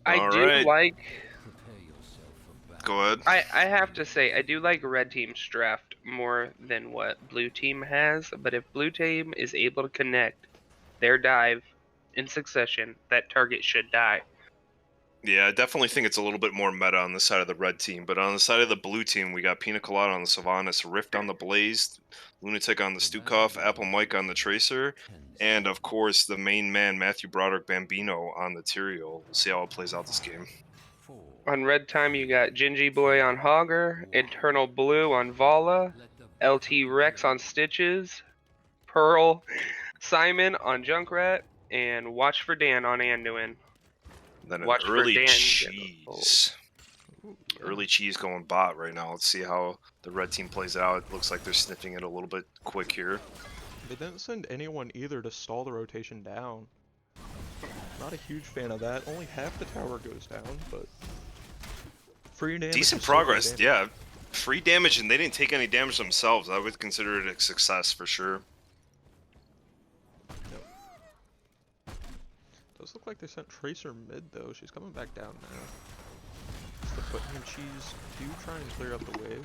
I do like. Go ahead. I have to say, I do like red team's draft more than what blue team has, but if blue team is able to connect their dive in succession, that target should die. Yeah, I definitely think it's a little bit more meta on the side of the red team, but on the side of the blue team, we got Pina Colada on the Sylvanas, Rift on the Blaze, Lunatic on the Stukov, Apple Mike on the Tracer, and of course the main man, Matthew Broderick Bambino on the Tyrael. We'll see how it plays out this game. On red time, you got Gingy Boy on Hogger, Eternal Blue on Vala, LT Rex on Stitches, Pearl Simon on Junkrat, and Watch for Dan on Anduin. Then an Watch for early Dan. cheese. Early cheese going bot right now. Let's see how the red team plays it out. It looks like they're sniffing it a little bit quick here. they didn't send anyone either to stall the rotation down. Not a huge fan of that. Only half the tower goes down, but free damage. Decent progress, yeah. Free damage, and they didn't take any damage themselves. I would consider it a success for sure. Does look like they sent Tracer mid though. She's coming back down now. It's the Pudding and Cheese do try and clear up the wave.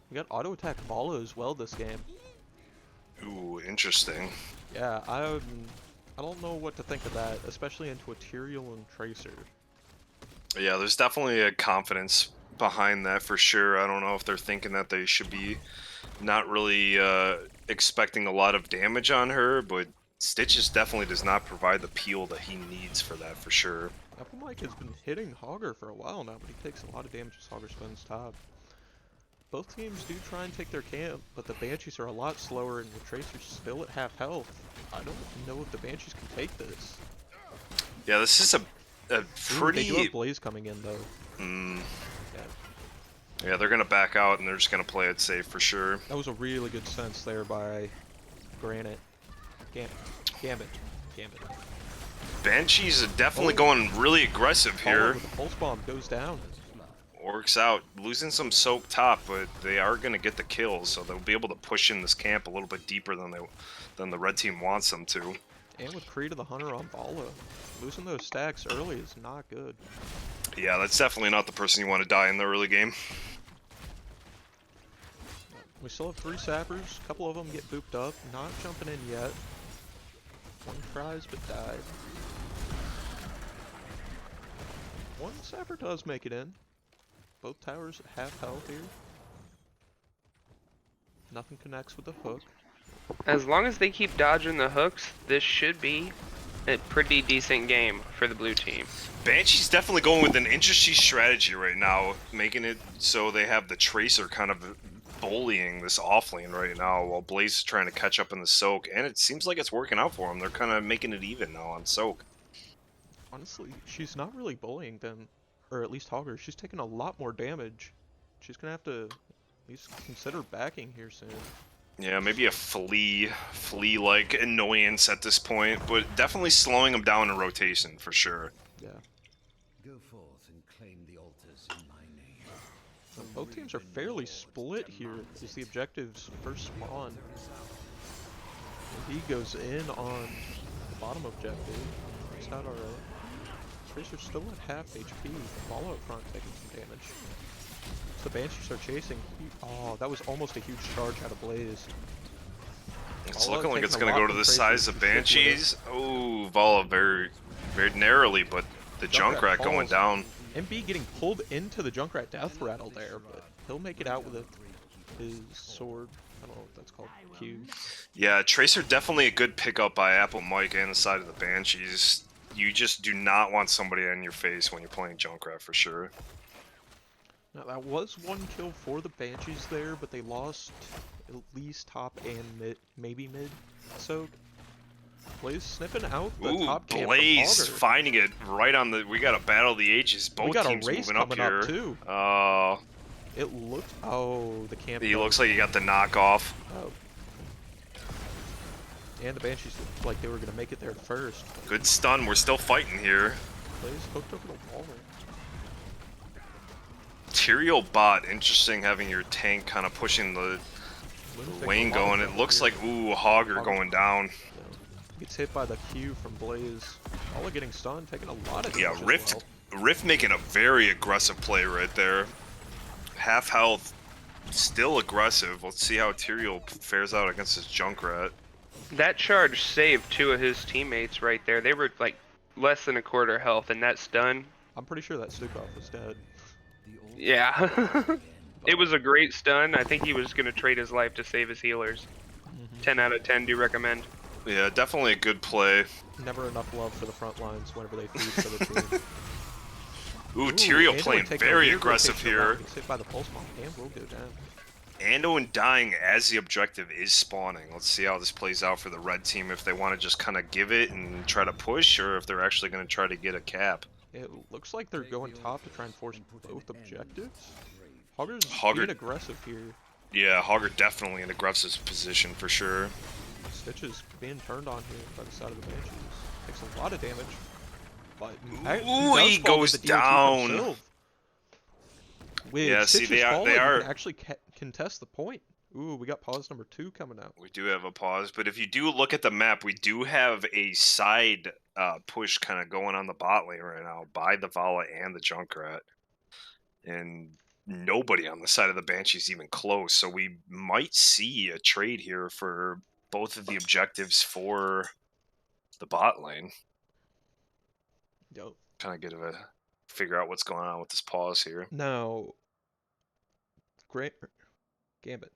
We got auto attack Vala as well this game. Ooh, interesting. Yeah, I don't know what to think of that, especially into a Tyrael and Tracer. Yeah, there's definitely a confidence behind that for sure. I don't know if they're thinking that they should be not really expecting a lot of damage on her, but Stitches definitely does not provide the peel that he needs for that for sure. Apple Mike has been hitting Hogger for a while now, but he takes a lot of damage as Hogger spins top. Both teams do try and take their camp, but the Banshees are a lot slower and the Tracer's still at half health. I don't know if the Banshees can take this. Yeah, this is a pretty... They do have Blaze coming in though. Yeah, they're gonna back out and they're just gonna play it safe for sure. That was a really good sense there by Granite. Gambit. Banshees are definitely going really aggressive here. The pulse bomb goes down. Works out, losing some soak top, but they are gonna get the kills, so they'll be able to push in this camp a little bit deeper than the red team wants them to. And with Creed of the Hunter on Vala, losing those stacks early is not good. Yeah, that's definitely not the person you want to die in the early game. We still have 3 sappers, a couple of them get booped up, not jumping in yet. One tries but died. One sapper does make it in. Both towers at half health here. Nothing connects with the hook. As long as they keep dodging the hooks, this should be a pretty decent game for the blue team. Banshee's definitely going with an interesting strategy right now, making it so they have the Tracer kind of bullying this offlane right now while Blaze is trying to catch up in the soak, and it seems like it's working out for them. They're kind of making it even now on soak. Honestly, she's not really bullying them, or at least Hogger. She's taking a lot more damage. She's gonna have to at least consider backing here soon. Yeah, maybe a flea-like annoyance at this point, but definitely slowing them down in rotation for sure. Yeah. Go forth and claim the altars in my name. Both teams are fairly split here as the objectives first spawn. And he goes in on the bottom objective. It's not alright. Tracer's still at half HP. Vala up front taking some damage. The Banshees are chasing. Oh, that was almost a huge charge out of Blaze. It's Vala looking like taking it's a going to lot go to from the Tracer size to of stick with it. Banshees. Oh, Vala very narrowly, but the Junkrat going falls. down. MB getting pulled into the Junkrat death rattle there, but he'll make it out with his sword. I don't know what that's called. Q. Yeah, Tracer definitely a good pickup by Apple Mike and the side of the Banshees. You just do not want somebody in your face when you're playing Junkrat for sure. Now that was one kill for the Banshees there, but they lost at least top and mid, maybe mid. So Blaze sniffing out the Ooh, top camp Blaze from Augur. finding it right on the. We got a battle of the ages. We Both got a teams race moving up coming here. up too. Oh, It looked. Oh, the camp. he does. looks like he got the knockoff. Oh. And the Banshees looked like they were gonna make it there first. Good stun. We're still fighting here. Blaze hooked over the wall. Tyrael bot. Interesting having your tank kind of pushing the lane going. It looks like Augur going down. Gets hit by the Q from Blaze. All getting stunned, taking a lot of damage. Yeah, as Rift. well. Rift making a very aggressive play right there. Half health. Still aggressive. Let's see how Tyrael fares out against his Junkrat. That charge saved 2 of his teammates right there. They were like less than a quarter health, and that stun. I'm pretty sure that Stukov was dead. Yeah. It was a great stun. I think he was going to trade his life to save his healers. 10 out of 10 do recommend. Yeah, definitely a good play. Never enough love for the front lines whenever they feed for the team. Ooh, Tyrael Ando playing taking a very weird aggressive rotation around, here. gets hit by the pulse bomb and will go down. Ando and dying as the objective is spawning. Let's see how this plays out for the red team. If they want to just kind of give it and try to push, or if they're actually going to try to get a cap. It looks like they're going top to try and force both objectives. Augur's Augur- being aggressive here. Yeah, Augur definitely in aggressive position for sure. Stitch is being turned on here by the side of the Banshees. Takes a lot of damage. But Ooh, he goes down. With Yeah, see, Stitch's they falling, are- we can actually contest the point. Ooh, we got pause number 2 coming out. We do have a pause, but if you do look at the map, we do have a side push kind of going on the bot lane right now by the Vala and the Junkrat. And nobody on the side of the Banshees even close, so we might see a trade here for both of the objectives for the bot lane. Yo. Kind of get a figure out what's going on with this pause here. Now, Gambit.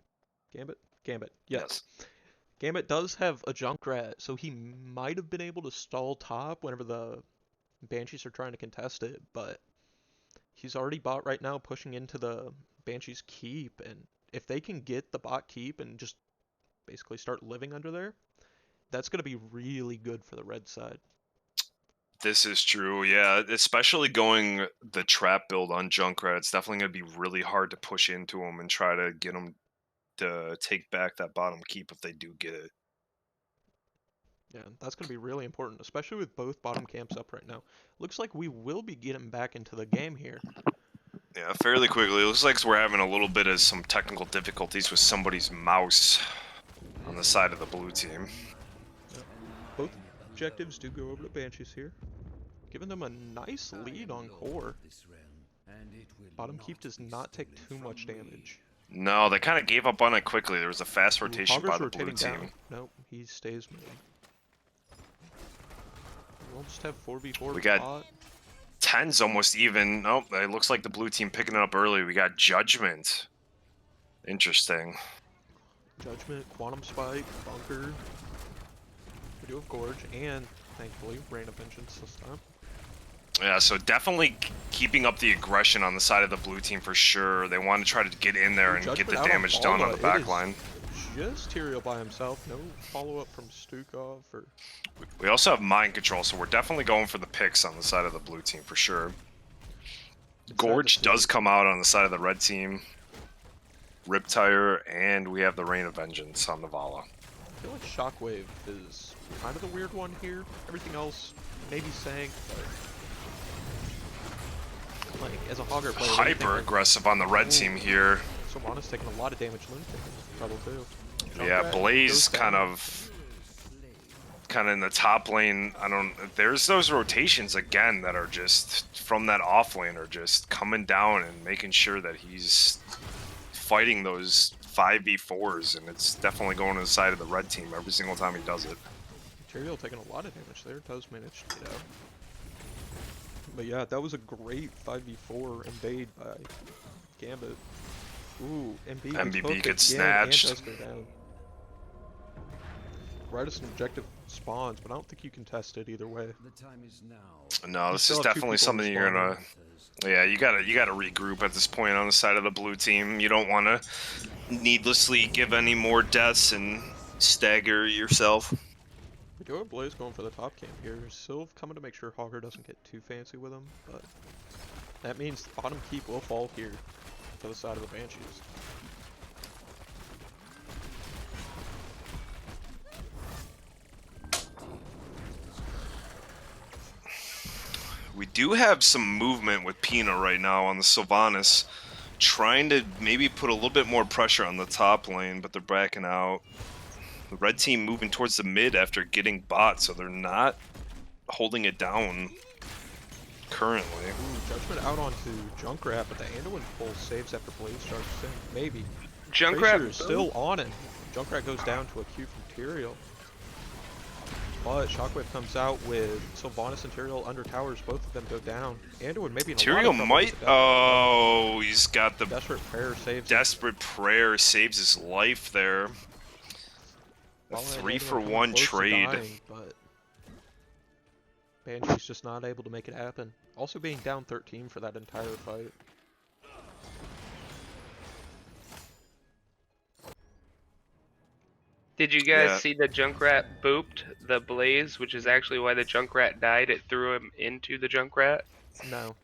Yes. Gambit does have a Junkrat, so he might have been able to stall top whenever the Banshees are trying to contest it, but he's already bot right now pushing into the Banshees keep, and if they can get the bot keep and just basically start living under there, that's going to be really good for the red side. This is true, yeah. Especially going the trap build on Junkrat, it's definitely going to be really hard to push into him and try to get him to take back that bottom keep if they do get it. Yeah, that's going to be really important, especially with both bottom camps up right now. Looks like we will be getting back into the game here. Yeah, fairly quickly. It looks like we're having a little bit of some technical difficulties with somebody's mouse on the side of the blue team. Yeah. Both objectives do go over to Banshees here, giving them a nice lead on core. Bottom keep does not take too much damage. No, they kind of gave up on it quickly. There was a fast rotation by the blue team. Down. Nope, he stays moving. We'll just have 4v4. We got 10's almost even. Nope, it looks like the blue team picking it up early. We got Judgment. Interesting. Judgment, Quantum Spike, Bunker. We do have Gorge, and thankfully, Rain of Vengeance this time. Yeah, so definitely keeping up the aggression on the side of the blue team for sure. They want to try to get in there and get the damage done on the back line. Just Tyrael by himself, no follow-up from Stukov. We also have mind control, so we're definitely going for the picks on the side of the blue team for sure. Gorge does come out on the side of the red team. Riptire, and we have the Rain of Vengeance on the Vala. I feel like Shockwave is kind of the weird one here. Everything else maybe sank, but like as a Augur player, hyper aggressive on the red team here. Sylvanas taking a lot of damage. Loon taking trouble too. Yeah, Blaze kind of in the top lane. There's those rotations again that are just from that off lane are just coming down and making sure that he's fighting those 5v4s, and it's definitely going to the side of the red team every single time he does it. Tyrael taking a lot of damage there, does manage to get out. But yeah, that was a great 5v4 invade by Gambit. Ooh, MBB gets snatched. And does go down. right as an objective spawns, but I don't think you can test it either way. The time is now. No, You this still is have two definitely people something you're gonna. respawning. Yeah, you gotta regroup at this point on the side of the blue team. You don't want to needlessly give any more deaths and stagger yourself. We do have Blaze going for the top camp here. Sylv coming to make sure Hogger doesn't get too fancy with him, but that means the bottom keep will fall here to the side of the Banshees. We do have some movement with Pina right now on the Sylvanas, trying to maybe put a little bit more pressure on the top lane, but they're backing out. The red team moving towards the mid after getting bot, so they're not holding it down currently. Ooh, Judgment out onto Junkrat, but the Anduin full saves after Blaze charges in. Maybe. Junkrat Tracer is still on it. Junkrat goes down to a Q from Tyrael. But Shockwave comes out with Sylvanas and Tyrael under towers, both of them go down. Anduin maybe in a lot of Tyrael trouble might. with the Oh, he's got the Desperate Prayer saves him. Desperate Prayer, saves his life there. A Well, and 3-for-1 Anduin coming close to trade. dying, but Banshee's just not able to make it happen. Also being down 13 for that entire fight. Did you guys Yeah. see the Junkrat booped the Blaze, which is actually why the Junkrat died? It threw him into the Junkrat. No.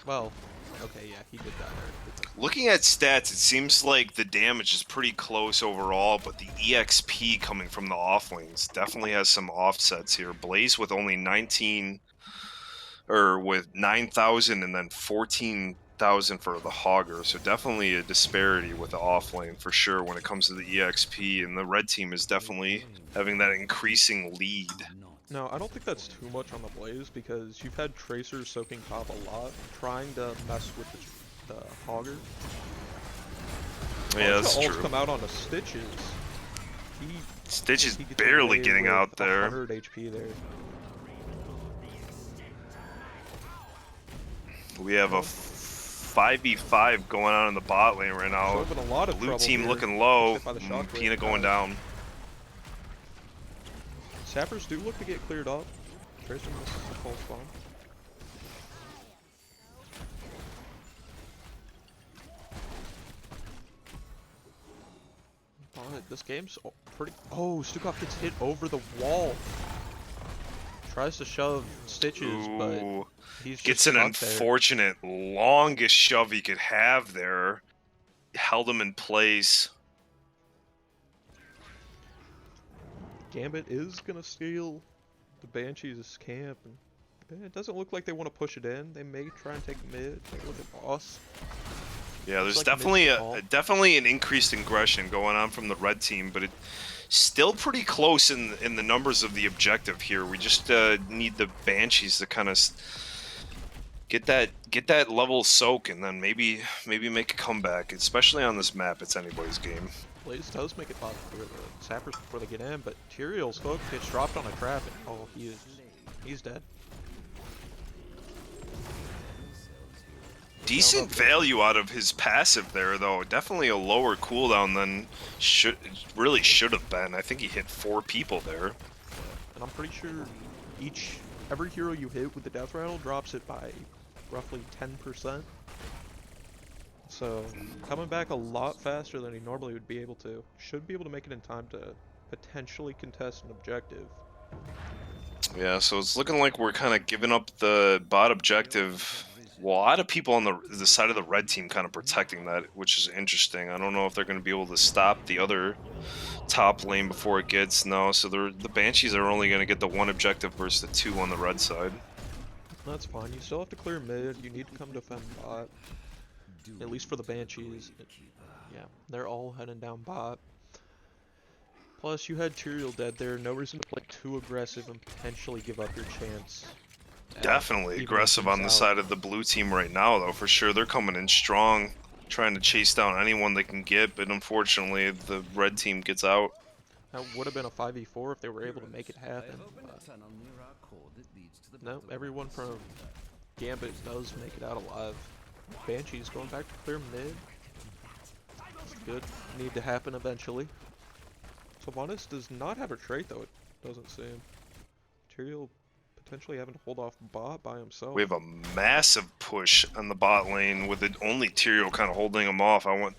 Well, okay, yeah, he did die there. Looking at stats, it seems like the damage is pretty close overall, but the EXP coming from the offlanes definitely has some offsets here. Blaze with only 19, or with 9,000 and then 14,000 for the Hogger, so definitely a disparity with the offlane for sure when it comes to the EXP, and the red team is definitely having that increasing lead. No, I don't think that's too much on the Blaze because you've had Tracers soaking top a lot, trying to mess with the Hogger. Yeah, that's ults true. come out on the Stitches. Stitch is he gets barely away getting with out there. 100 HP there. We have a 5v5 going on in the bot lane right now. So a lot of Blue trouble team here. looking low. Hit by the shockwave. Pina going down. Sappers do look to get cleared up. Tracer misses the full spawn. But this game's pretty... Oh, Stukov gets hit over the wall. Tries to shove Stitches, but Ooh. he's just Gets an stuck there. unfortunate longest shove he could have there. Held him in place. Gambit is gonna steal the Banshees' camp, and it doesn't look like they want to push it in. They may try and take mid. Take a look at Boss. Yeah, there's like definitely an increased aggression going on from the red team, but it's still pretty close in the numbers of the objective here. We just need the Banshees to kind of get that level soak, and then maybe make a comeback. Especially on this map, it's anybody's game. Blaze does make it pop for the Sappers before they get in, but Tyrael's hook gets dropped on a trap, and oh, he's dead. Decent value out of his passive there, though. Definitely a lower cooldown than should have been. I think he hit 4 people there. And I'm pretty sure every hero you hit with the death rattle drops it by roughly 10%. So coming back a lot faster than he normally would be able to. Should be able to make it in time to potentially contest an objective. Yeah, so it's looking like we're kind of giving up the bot objective. Well, a lot of people on the side of the red team kind of protecting that, which is interesting. I don't know if they're going to be able to stop the other top lane before it gets. No, so the Banshees are only going to get the 1 objective versus the 2 on the red side. That's fine. You still have to clear mid. You need to come defend bot. At least for the Banshees. Yeah, they're all heading down bot. Plus, you had Tyrael dead there. No reason to play too aggressive and potentially give up your chance. Definitely Even aggressive if on the he's side out. of the blue team right now, though, for sure. They're coming in strong, trying to chase down anyone they can get, but unfortunately, the red team gets out. That would have been a 5v4 if they were able to make it happen. No, everyone from Gambit does make it out alive. Banshees going back to clear mid. It's good. Need to happen eventually. Sylvanas does not have a trait though, it doesn't seem. Tyrael potentially having to hold off bot by himself. We have a massive push on the bot lane with it only Tyrael kind of holding him off. I want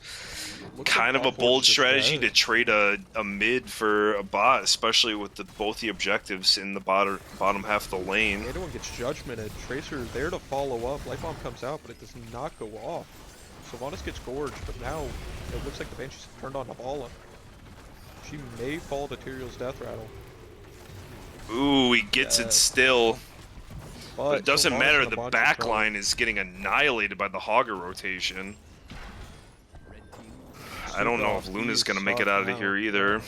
Looks kind like of a bot bold force is strategy dead. to trade a mid for a bot, especially with both the objectives in the bottom half of the lane. Anyone gets judgmented. Tracer there to follow up. Light Bomb comes out, but it does not go off. Sylvanas gets gorged, but now it looks like the Banshees have turned on Navala. She may fall to Tyrael's death rattle. Ooh, he gets it still. But it doesn't Sylvanas matter, in a the bunch of back trouble. line is getting annihilated by the Hogger rotation. I don't know if Luna's going to make it out of here either.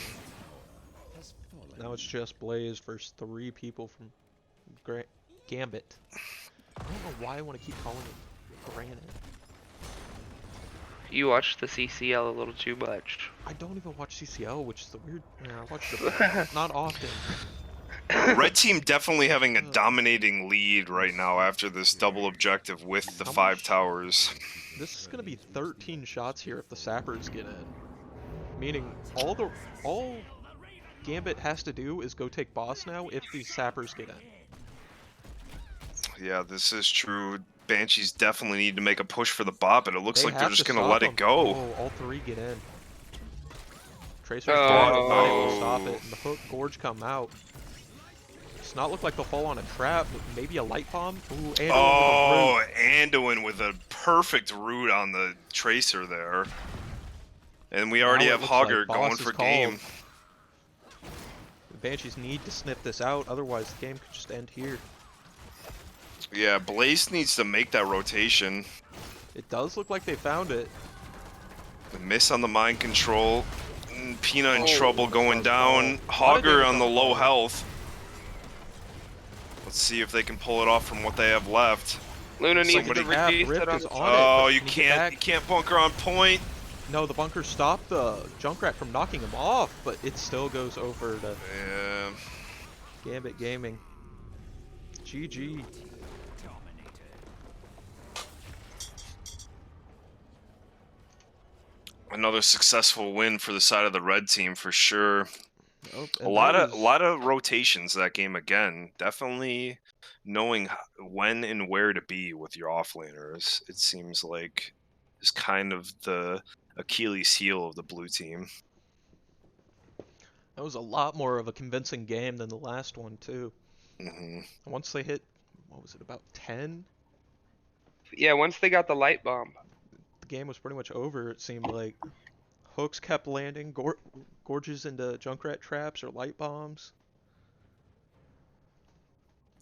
Now it's just Blaze versus 3 people from Gambit. I don't know why I want to keep calling it Granite. You watched the CCL a little too much. I don't even watch CCL, which is the weird. I watch it but not often. Red team definitely having a dominating lead right now after this double objective with the 5 towers. This is gonna be 13 shots here if the sappers get in. Meaning all Gambit has to do is go take boss now if these sappers get in. Yeah, this is true. Banshees definitely need to make a push for the bot, but it looks like they're have just to gonna stop let them. it go. Oh, all 3 get in. Tracer's not able to stop it, and the hook gorge come out. It's not look like they'll fall on a trap, but maybe a light bomb. Ooh, Anduin with a perfect root on the Tracer there. And we already have Hogger going for game. The Banshees need to snip this out, otherwise the game could just end here. Yeah, Blaze needs to make that rotation. It does look like they found it. The miss on the mind control. Peanut in trouble going down. Call. Hogger on the low health. Let's see if they can pull it off from what they have left. Luna needs to Rift reduce it is on. on it. Oh, but you can't bunker on point. No, the bunker stopped the Junkrat from knocking him off, but it still goes over to Yeah. Gambit Gaming. GG. Another successful win for the side of the red team for sure. Oh, A lot of rotations that game again. Definitely knowing when and where to be with your offlaners. It seems like is kind of the Achilles heel of the blue team. That was a lot more of a convincing game than the last one too. Once they hit, what was it, about 10? Yeah, once they got the light bomb. The game was pretty much over, it seemed like. Hooks kept landing, gorges into Junkrat traps or light bombs.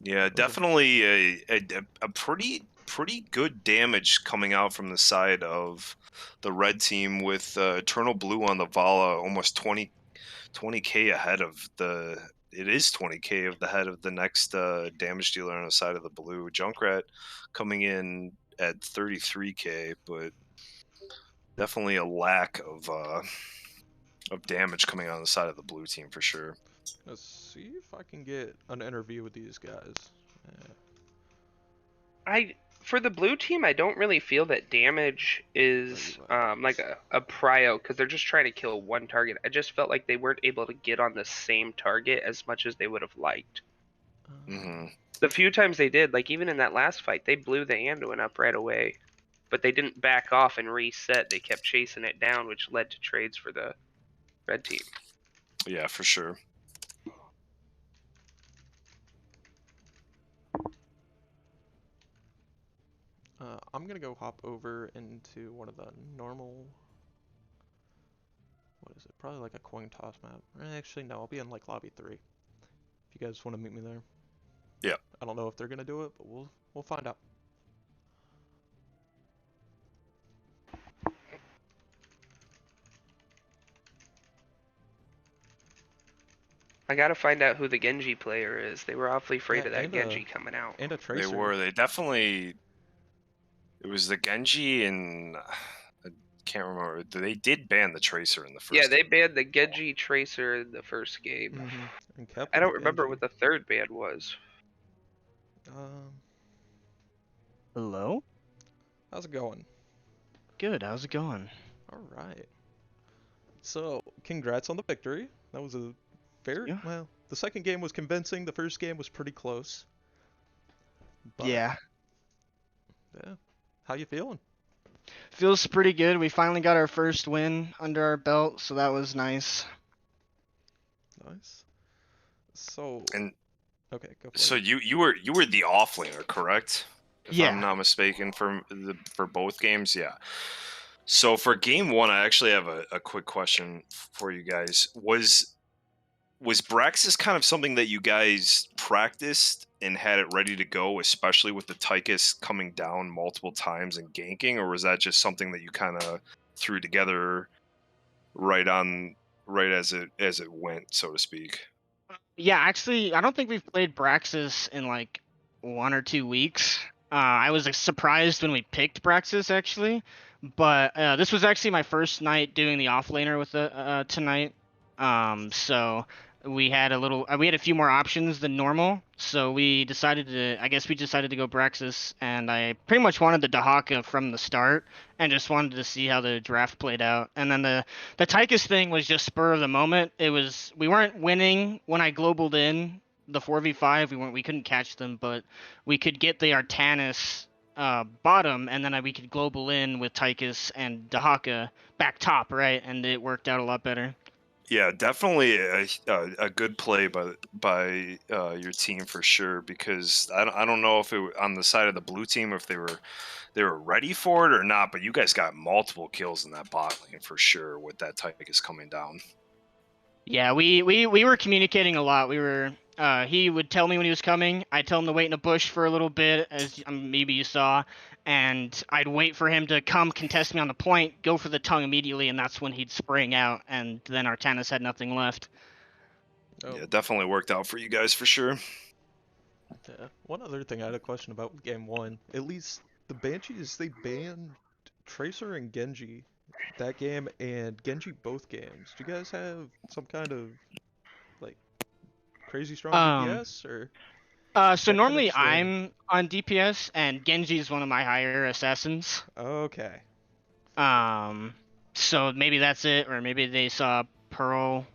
Yeah, definitely a pretty good damage coming out from the side of the red team with Eternal Blue on the Vala almost 20k ahead of the. It is 20k of the head of the next damage dealer on the side of the blue. Junkrat coming in at 33k, but definitely a lack of damage coming on the side of the blue team for sure. Let's see if I can get an interview with these guys. For the blue team, I don't really feel that damage is like a prio because they're just trying to kill one target. I just felt like they weren't able to get on the same target as much as they would have liked. The few times they did, like even in that last fight, they blew the Anduin up right away. But they didn't back off and reset. They kept chasing it down, which led to trades for the red team. Yeah, for sure. I'm gonna go hop over into one of the normal. What is it? Probably like a coin toss map. Actually, no. I'll be in like lobby 3. If you guys want to meet me there. Yeah. I don't know if they're gonna do it, but we'll find out. I gotta find out who the Genji player is. They were awfully afraid of that Genji coming out. And a Tracer. They were. They definitely. It was the Genji and I can't remember. They did ban the Tracer in the first. Yeah, they banned the Genji Tracer in the first game. And kept I don't the remember Genji. what the third ban was. Hello? How's it going? Good, how's it going? Alright. So, congrats on the victory. That was a very Yeah. well. The second game was convincing. The first game was pretty close. But, Yeah. Yeah. How you feeling? Feels pretty good. We finally got our first win under our belt, so that was nice. Nice. So. And Okay, go for so it. you were the offlaner, correct? If I'm Yeah. not mistaken, for both games, yeah. So for game one, I actually have a quick question for you guys. Was Braxis kind of something that you guys practiced and had it ready to go, especially with the Tychus coming down multiple times and ganking, or was that just something that you kind of threw together right as it went, so to speak? Yeah, actually, I don't think we've played Braxis in like 1 or 2 weeks. I was surprised when we picked Braxis actually, but this was actually my first night doing the offlaner with the tonight. So we had a few more options than normal. So I guess we decided to go Braxis, and I pretty much wanted the Dahaka from the start, and just wanted to see how the draft played out. And then the Tychus thing was just spur of the moment. We weren't winning when I globaled in the 4v5. We couldn't catch them, but we could get the Artanis bottom, and then we could global in with Tychus and Dahaka back top, right? And it worked out a lot better. Yeah, definitely a good play by your team for sure. Because I don't know if it on the side of the blue team if they were ready for it or not. But you guys got multiple kills in that bot lane for sure with that Tychus coming down. Yeah, we were communicating a lot. He would tell me when he was coming. I'd tell him to wait in a bush for a little bit, as maybe you saw, and I'd wait for him to come contest me on the point, go for the tongue immediately, and that's when he'd spring out, and then Artanis had nothing left. Oh. Yeah, definitely worked out for you guys for sure. Yeah. One other thing I had a question about with game one. At least the Banshees, they banned Tracer and Genji that game and Genji both games. Do you guys have some kind of like crazy strong DPS or So what kind of normally strain? I'm on DPS, and Genji's one of my higher assassins. Okay. So maybe that's it, or maybe they saw Pearl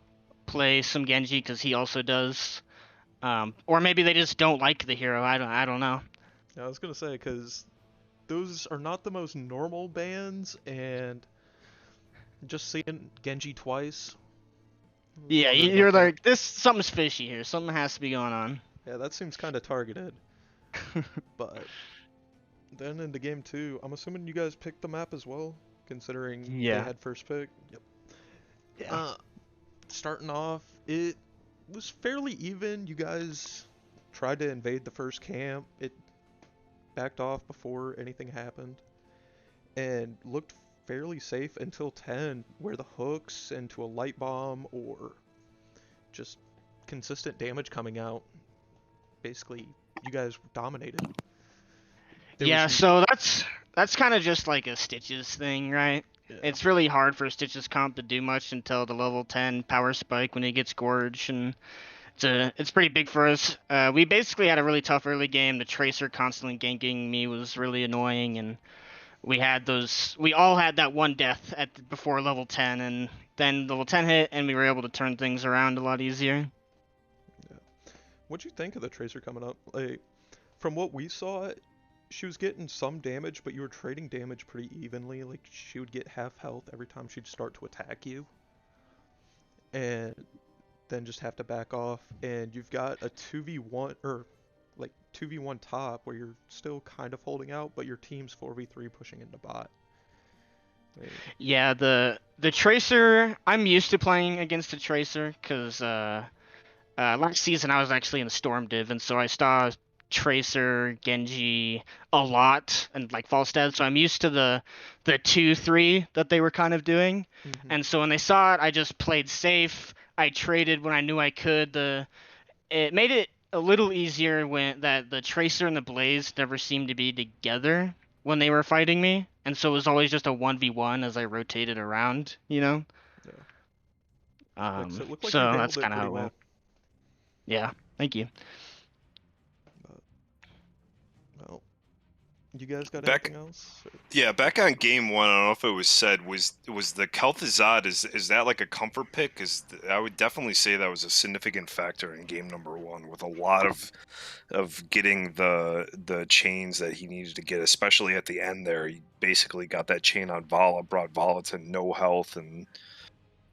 play some Genji because he also does. Or maybe they just don't like the hero. I don't know. I was gonna say because those are not the most normal bans, and just seeing Genji twice. I was Yeah, wondering you're about that. like, something's fishy here. Something has to be going on. Yeah, that seems kind of targeted. But then into game two, I'm assuming you guys picked the map as well, considering they Yeah. had first pick. Yep. Yeah. Starting off, it was fairly even. You guys tried to invade the first camp. It backed off before anything happened, and looked fairly safe until 10, where the hooks into a light bomb or just consistent damage coming out. Basically, you guys dominated. Yeah, so that's kind of just like a Stitches thing, right? Yeah. It's really hard for Stitches comp to do much until the level 10 power spike when he gets Gorge, and it's pretty big for us. We basically had a really tough early game. The Tracer constantly ganking me was really annoying, and we all had that one death before level 10, and then level 10 hit, and we were able to turn things around a lot easier. Yeah. What'd you think of the Tracer coming up? Like, from what we saw, she was getting some damage, but you were trading damage pretty evenly. Like, she would get half health every time she'd start to attack you, and then just have to back off. And you've got a 2v1, or like 2v1 top, where you're still kind of holding out, but your team's 4v3 pushing into bot. Like, Yeah, the Tracer, I'm used to playing against the Tracer, because last season I was actually in the Storm div, and so I saw Tracer, Genji a lot, and like Falstad, so I'm used to the 2-3 that they were kind of doing. And so when they saw it, I just played safe. I traded when I knew I could. It made it a little easier when that the Tracer and the Blaze never seemed to be together when they were fighting me, and so it was always just a 1v1 as I rotated around, you know? yeah. So it looked like So you that's handled it kind of how pretty it well. went. Yeah, thank you. But, well, You guys got Back- anything else? Yeah, back on game one, I don't know if it was said, was the Kel'Thuzad, is that like a comfort pick? Because I would definitely say that was a significant factor in game number one, with a lot of getting the chains that he needed to get, especially at the end there. He basically got that chain on Vala, brought Vala to no health, and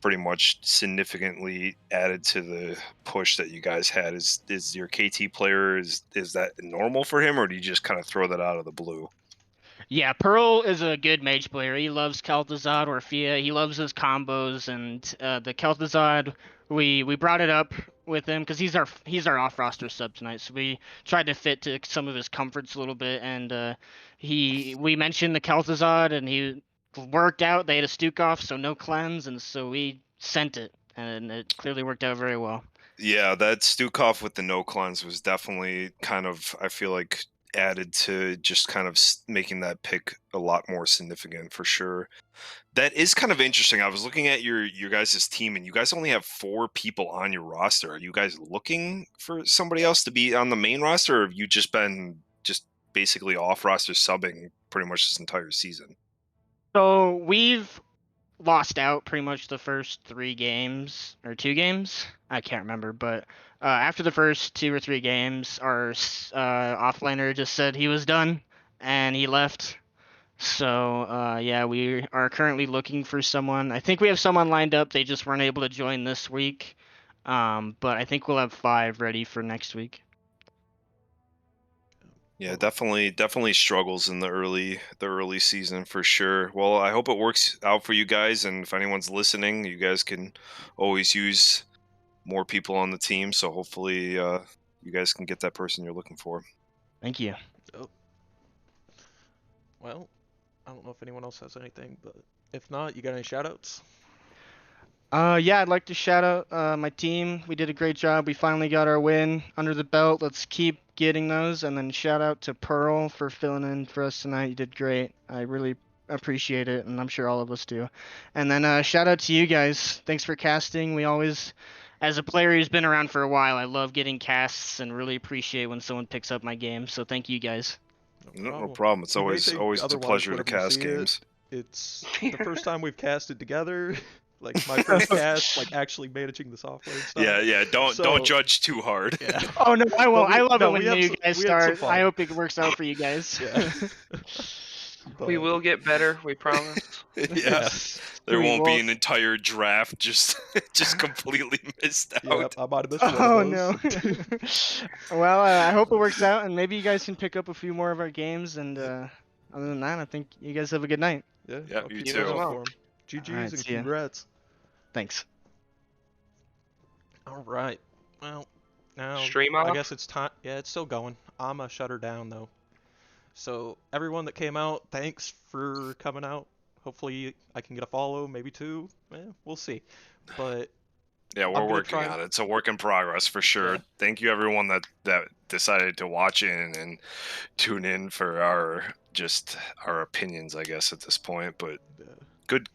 pretty much significantly added to the push that you guys had. Is your KT player, is that normal for him, or do you just kind of throw that out of the blue? Yeah, Pearl is a good mage player. He loves Kel'Thuzad or Fia. He loves his combos, and the Kel'Thuzad, we brought it up with him because he's our off roster sub tonight. So we tried to fit to some of his comforts a little bit, and we mentioned the Kel'Thuzad, and he worked out. They had a Stukov, so no cleanse, and so we sent it, and it clearly worked out very well. Yeah, that Stukov with the no cleanse was definitely kind of, I feel like, added to just kind of making that pick a lot more significant for sure. That is kind of interesting. I was looking at your guys' team, and you guys only have 4 people on your roster. Are you guys looking for somebody else to be on the main roster, or have you just been just basically off roster subbing pretty much this entire season? So we've lost out pretty much the first 3 games or 2 games. I can't remember, but after the first 2 or 3 games, our offlaner just said he was done and he left. So yeah, we are currently looking for someone. I think we have someone lined up. They just weren't able to join this week. But I think we'll have 5 ready for next week. Yeah, definitely struggles in the early season for sure. Well, I hope it works out for you guys, and if anyone's listening, you guys can always use more people on the team. So hopefully, you guys can get that person you're looking for. Thank you. Oh. Well, I don't know if anyone else has anything, but if not, you got any shoutouts? Yeah, I'd like to shout out my team. We did a great job. We finally got our win under the belt. Let's keep getting those. And then shout out to Pearl for filling in for us tonight. You did great. I really appreciate it, and I'm sure all of us do. And then shout out to you guys. Thanks for casting. We always, as a player who's been around for a while, I love getting casts and really appreciate when someone picks up my game. So thank you guys. No problem. It's You may always think a otherwise pleasure to whenever you cast see it. games. It's the first time we've casted together. Like my first cast, like actually managing the software and stuff. Yeah. Don't So- judge too hard. Yeah. Oh no, I won't. But I love no, it when we had new some- guys we had some start. I fun. hope it works out for you guys. Yeah. We But- will get better, we promise. Yeah. There We won't be won't. an entire draft just completely missed out. Yep, I might have missed one Oh of no. those. Well, I hope it works out, and maybe you guys can pick up a few more of our games. And other than that, I think you guys have a good night. Yeah, Yeah, I'll you keep too. an eye out Well. for 'em. GG's Alright, and see ya. congrats. Thanks. All right. Well, now Stream I off? guess it's time. Yeah, it's still going. I'ma shut her down though. So everyone that came out, thanks for coming out. Hopefully I can get a follow, maybe 2. We'll see. But Yeah, we're gonna working try- on it. It's a work in progress for sure. Yeah. Thank you everyone that decided to watch in and tune in for our opinions, I guess, at this point. But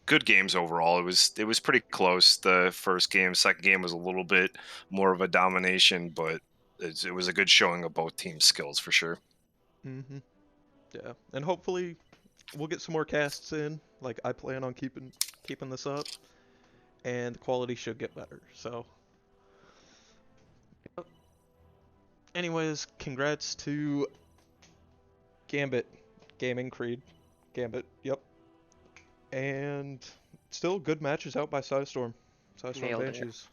good games overall. It was pretty close. The first game, second game was a little bit more of a domination, but it was a good showing of both teams' skills for sure. Mm-hmm. Yeah, and hopefully we'll get some more casts in. Like I plan on keeping this up, and the quality should get better. So, yep. Anyways, congrats to Gambit, Gaming Creed, Gambit. Yep, and still good matches out by Psistorm, Nailed it. Banshees.